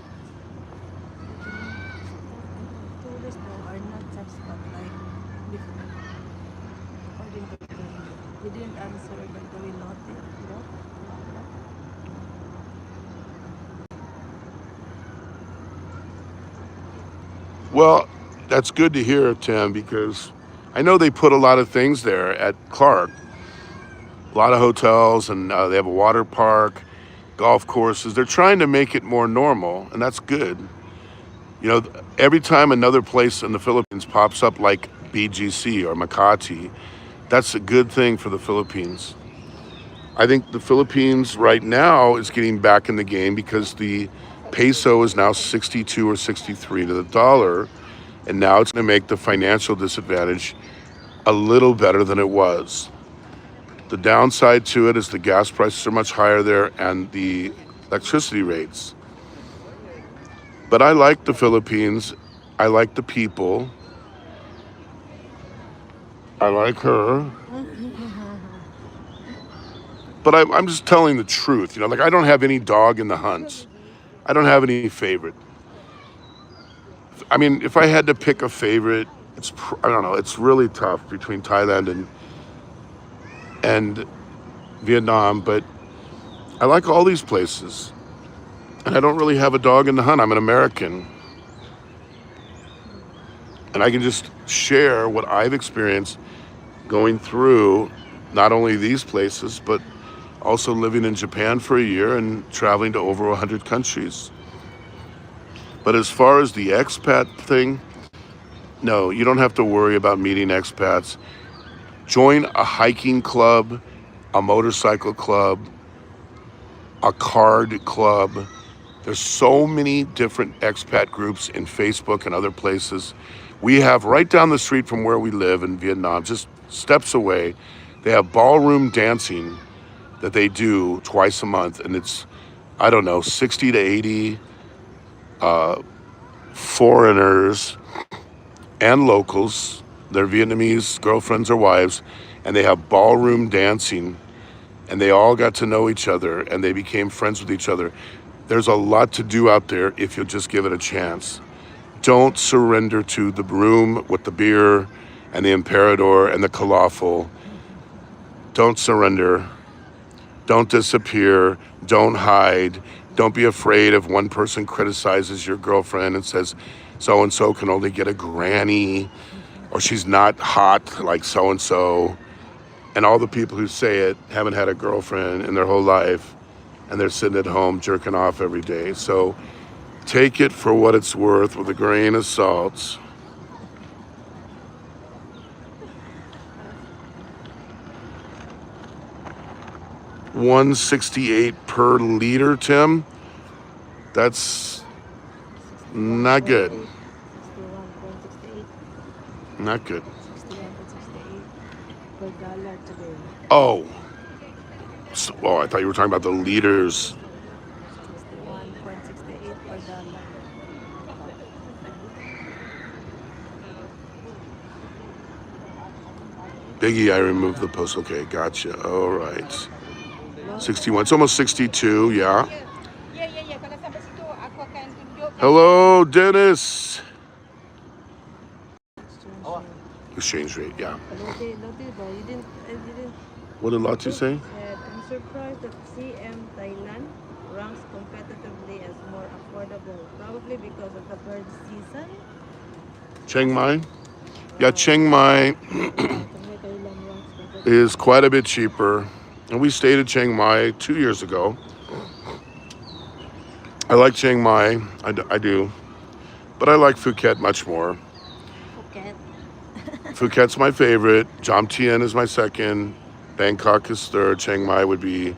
Tourists though are not suspect like before. According to them, he didn't answer by the way noted, Well, that's good to hear, Tim, because I know they put a lot of things there at Clark, a lot of hotels, and they have a water park, golf courses. They're trying to make it more normal, and that's good. You know, every time another place in the Philippines pops up like BGC or Makati, that's a good thing for the Philippines. I think the Philippines right now is getting back in the game because the peso is now 62 or 63 to the dollar, and now it's going to make the financial disadvantage a little better than it was. The downside to it is the gas prices are much higher there and the electricity rates. But I like the Philippines. I like the people. I like her. But I'm just telling the truth. You know, like I don't have any dog in the hunt. I don't have any favorite. I mean, if I had to pick a favorite, I don't know. It's really tough between Thailand and Vietnam. But I like all these places, and I don't really have a dog in the hunt. I'm an American, and I can just share what I've experienced going through not only these places, but also living in Japan for a year and traveling to over 100 countries. But as far as the expat thing, no, you don't have to worry about meeting expats. Join a hiking club, a motorcycle club, a card club. There's so many different expat groups in Facebook and other places. We have right down the street from where we live in Vietnam, just steps away, they have ballroom dancing that they do twice a month. And it's, I don't know, 60 to 80 foreigners and locals, their Vietnamese girlfriends or wives, and they have ballroom dancing, and they all got to know each other and they became friends with each other. There's a lot to do out there if you'll just give it a chance. Don't surrender to the room with the beer and the emperador and the falafel. Don't surrender. Don't disappear. Don't hide. Don't be afraid if one person criticizes your girlfriend and says so and so can only get a granny, or she's not hot like so and so. And all the people who say it haven't had a girlfriend in their whole life, and they're sitting at home jerking off every day. So take it for what it's worth with a grain of salt. 168 per liter, Tim. That's not good. 61.68. Not good. 61.68 per dollar today. Oh, I thought you were talking about the liters. 61.68 per dollar. Biggie, I removed the post. Okay, gotcha. All right. 61. It's almost 62, yeah. Hello, Dennis. Exchange rate. Exchange rate, yeah. Lotte ba? You didn't What did Lottie say? said, I'm surprised that CM Thailand ranks competitively as more affordable, probably because of the bird season. Chiang Mai? Yeah, Chiang Mai Thailand ranks competitive. is quite a bit cheaper. And we stayed at Chiang Mai 2 years ago. I like Chiang Mai, I do. But I like Phuket much more. Phuket. Phuket's my favorite. Jom Tien is my second. Bangkok is third. Chiang Mai would be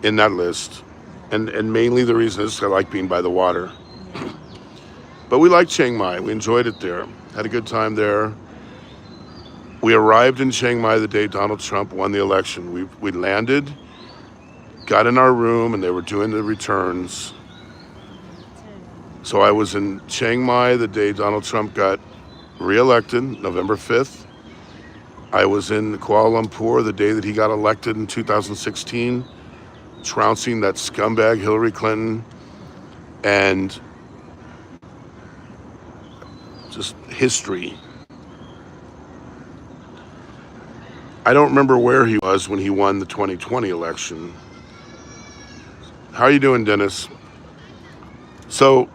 in that list. And mainly the reason is I like being by the water. Yeah. But we liked Chiang Mai. We enjoyed it there. Had a good time there. We arrived in Chiang Mai the day Donald Trump won the election. We landed, got in our room, and they were doing the returns. So I was in Chiang Mai the day Donald Trump got reelected, November 5th. I was in Kuala Lumpur the day that he got elected in 2016, trouncing that scumbag Hillary Clinton, and just history. I don't remember where he was when he won the 2020 election. How are you doing, Dennis? So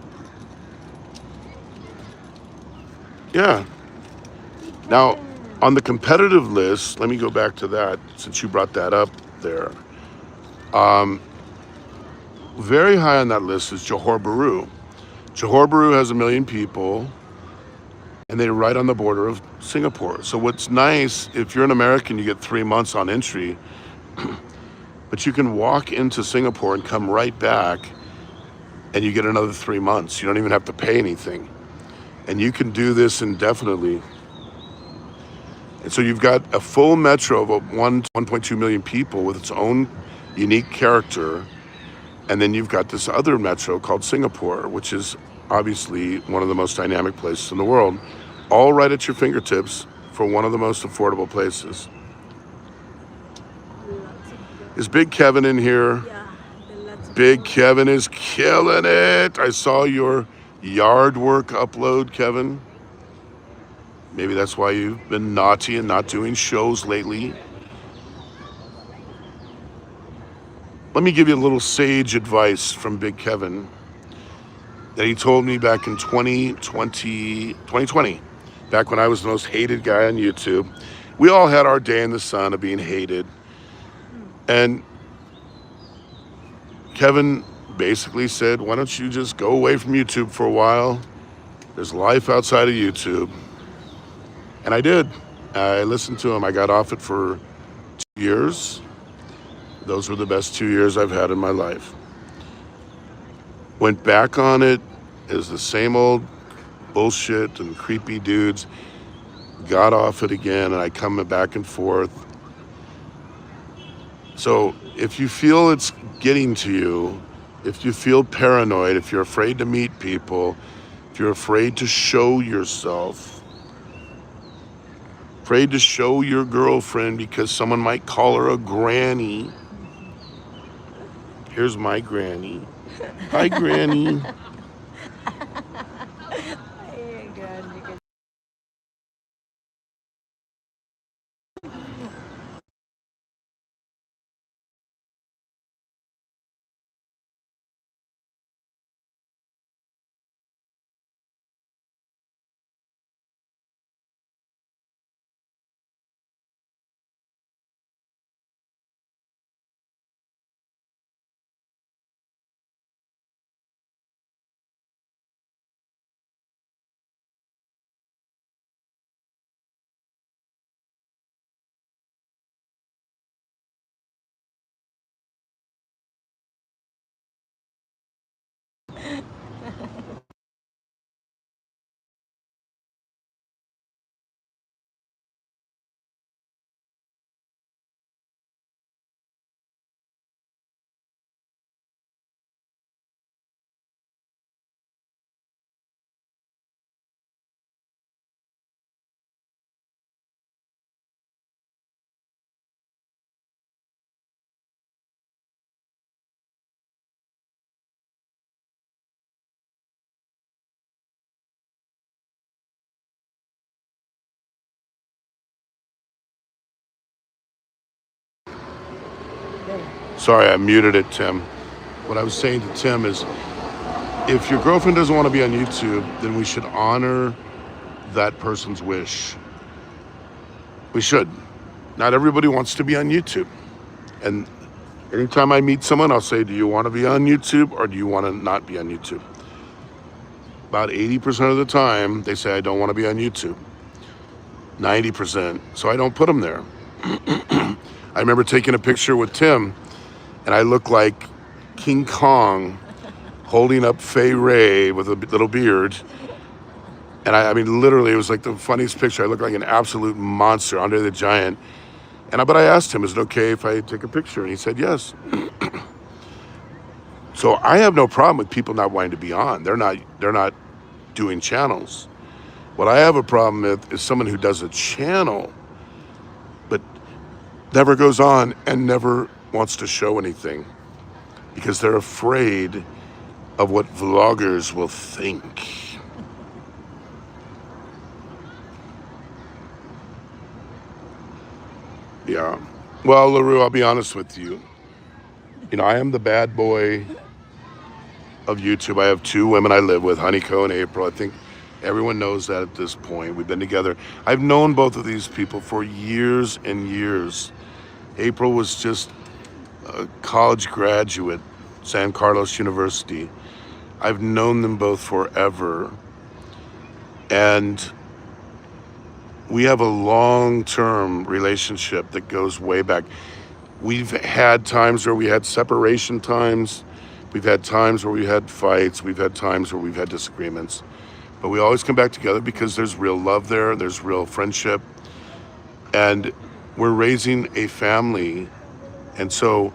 Yeah. Now, on the competitive list, let me go back to that since you brought that up there. Um, very high on that list is Johor Bahru. Johor Bahru has 1 million people, and they're right on the border of Singapore. So what's nice, if you're an American, you get 3 months on entry, but you can walk into Singapore and come right back, and you get another 3 months. You don't even have to pay anything, and you can do this indefinitely. And so you've got a full metro of 1.2 million people with its own unique character. And then you've got this other metro called Singapore, which is obviously one of the most dynamic places in the world, all right at your fingertips for one of the most affordable places. Lots of Is Big Kevin in here? yeah, the lots of Big people. Kevin is killing it. I saw your yard work upload, Kevin. Maybe that's why you've been naughty and not doing shows lately. Let me give you a little sage advice from Big Kevin that he told me back in 2020, back when I was the most hated guy on YouTube. We all had our day in the sun of being hated. And Kevin basically said, why don't you just go away from YouTube for a while? There's life outside of YouTube. And I did. I listened to him. I got off it for 2 years. Those were the best 2 years I've had in my life. Went back on it as the same old bullshit and creepy dudes. Got off it again, and I come back and forth. So if you feel it's getting to you, if you feel paranoid, if you're afraid to meet people, if you're afraid to show yourself, afraid to show your girlfriend because someone might call her a granny. Here's my granny. Hi, granny. Hey, God, you can there. Sorry, I muted it, Tim. What I was saying to Tim is if your girlfriend doesn't want to be on YouTube, then we should honor that person's wish. We should. Not everybody wants to be on YouTube. And anytime I meet someone, I'll say, do you want to be on YouTube or do you want to not be on YouTube? About 80% of the time, they say, I don't want to be on YouTube. 90%. So I don't put them there. I remember taking a picture with Tim, and I look like King Kong holding up Fay Ray with a little beard. And I mean, literally, it was like the funniest picture. I looked like an absolute monster, Andre the Giant. But I asked him, is it okay if I take a picture? And he said yes. So I have no problem with people not wanting to be on. They're not doing channels. What I have a problem with is someone who does a channel, but never goes on and never wants to show anything because they're afraid of what vloggers will think. Yeah. Well, LaRue, I'll be honest with you. I am the bad boy of YouTube. I have 2 women I live with, Honeyco and April. I think Everyone knows that at this point. We've been together. I've known both of these people for years and years. April was just a college graduate, San Carlos University. I've known them both forever. And we have a long-term relationship that goes way back. We've had times where we had separation times. We've had times where we had fights. We've had times where we've had disagreements. But we always come back together because there's real love there. There's real friendship. And we're raising a family. And so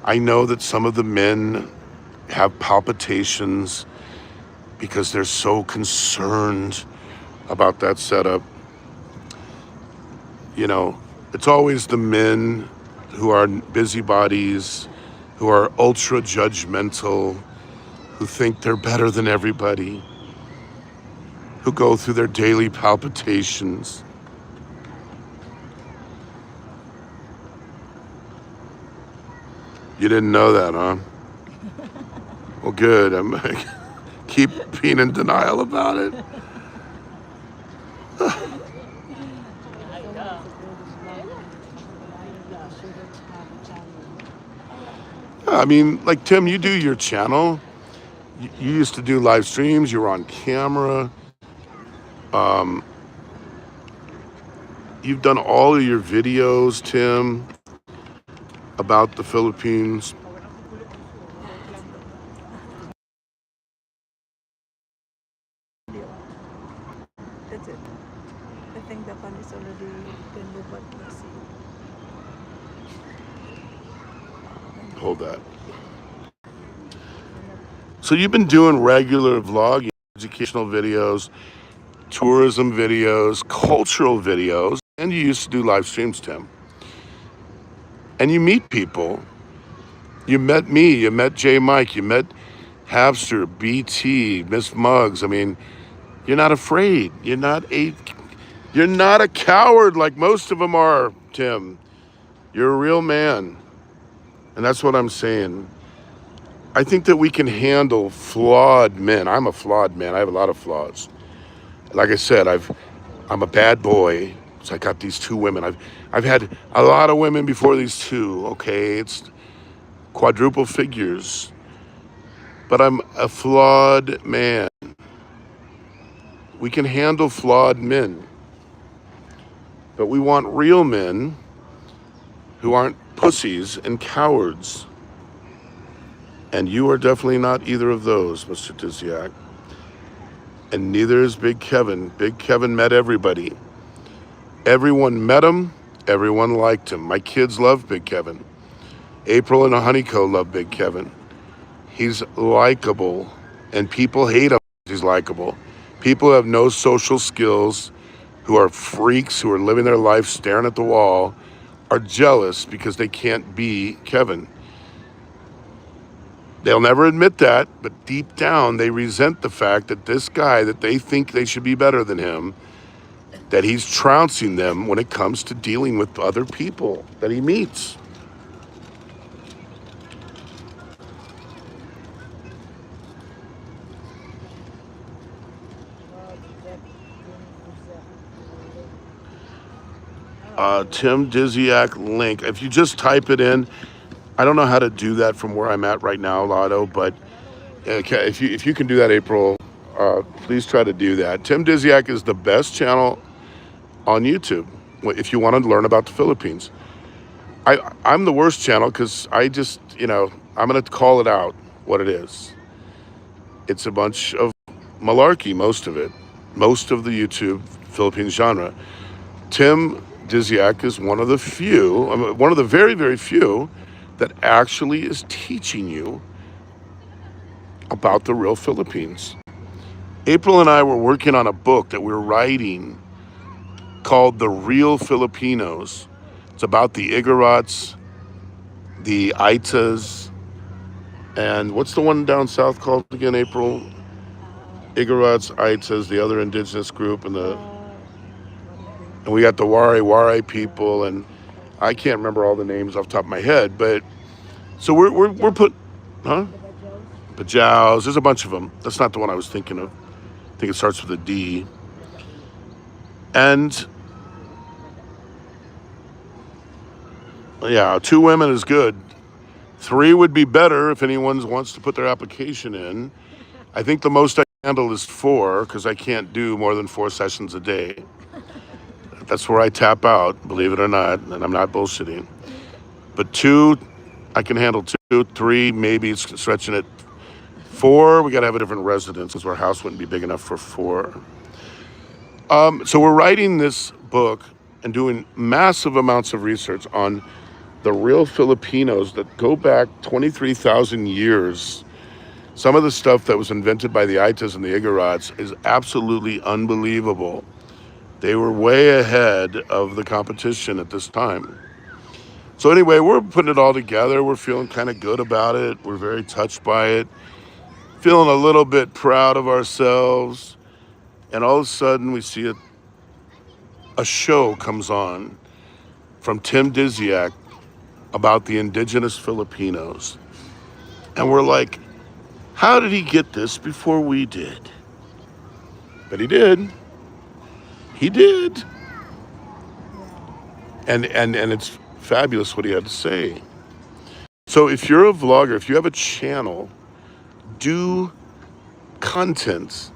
I know that some of the men have palpitations because they're so concerned about that setup. You know, it's always the men who are busybodies, who are ultra judgmental, who think they're better than everybody, who go through their daily palpitations. You didn't know that, huh? Well, good. I'm keep being in denial about it. So much of this vlogging. Maybe I shouldn't have a channel. I mean, like Tim, you do your channel. You used to do live streams. You were on camera. You've done all of your videos, Tim, about the Philippines. Work lang daw. Video. That's it. I think the fun is already been but let's see. Hold that. So you've been doing regular vlogging, educational videos, tourism videos, cultural videos, and you used to do live streams, Tim. And you meet people. You met me, you met J Mike, you met Habster, BT, Miss Muggs. I mean, you're not afraid. You're not a coward like most of them are, Tim. You're a real man. And that's what I'm saying. I think that we can handle flawed men. I'm a flawed man. I have a lot of flaws. Like I said, I'm a bad boy. So I got these two women. I've had a lot of women before these two. Okay, it's quadruple figures. But I'm a flawed man. We can handle flawed men. But we want real men who aren't pussies and cowards. And you are definitely not either of those, Mr. Tiziak. And neither is Big Kevin. Big Kevin met everybody. Everyone met him. Everyone liked him. My kids love Big Kevin. April and Honeyco love Big Kevin. He's likable. And people hate him because he's likable. People who have no social skills, who are freaks, who are living their life staring at the wall, are jealous because they can't be Kevin. They'll never admit that, but deep down they resent the fact that this guy that they think they should be better than him, that he's trouncing them when it comes to dealing with other people that he meets. Tim Diziak link. If you just type it in, I don't know how to do that from where I'm at right now, Lotto, but if you can do that, April, please try to do that. Tim Diziak is the best channel on YouTube if you want to learn about the Philippines. I'm the worst channel because I just, I'm going to call it out what it is. It's a bunch of malarkey, most of it, most of the YouTube Philippines genre. Tim Diziak is one of the few, one of the very, very few that actually is teaching you about the real Philippines. April and I were working on a book that we're writing called The Real Filipinos. It's about the Igorots, the Aitas, and what's the one down south called again, April? Igorots, Aitas, the other indigenous group, and we got the Wari people, and I can't remember all the names off the top of my head, but so we're put, huh? The Bajaus. Pajaus, there's a bunch of them. That's not the one I was thinking think it starts with a D. And yeah, 2 women is good. 3 would be better if anyone wants to put their application in. I think the most I handle is 4 because I can't do more than 4 sessions a day. That's where I tap out, believe it or not, and I'm not bullshitting. But 2, I can handle 2. 3, maybe it's stretching it. 4, we got to have a different residence because our house wouldn't be big enough for 4. So we're writing this book and doing massive amounts of research on the real Filipinos that go back 23,000 years. Some of the stuff that was invented by the Aitas and the Igorots is absolutely unbelievable. They were way ahead of the competition at this time. So anyway, we're putting it all together. We're feeling kind of good about it. We're very touched by it. Feeling a little bit proud of ourselves. And all of a sudden we see a show comes on from Tim Dizziak about the indigenous Filipinos. And we're like, how did he get this before we did? But he did. He did. And it's fabulous what he had to say. So if you're a vlogger, if you have a channel, do content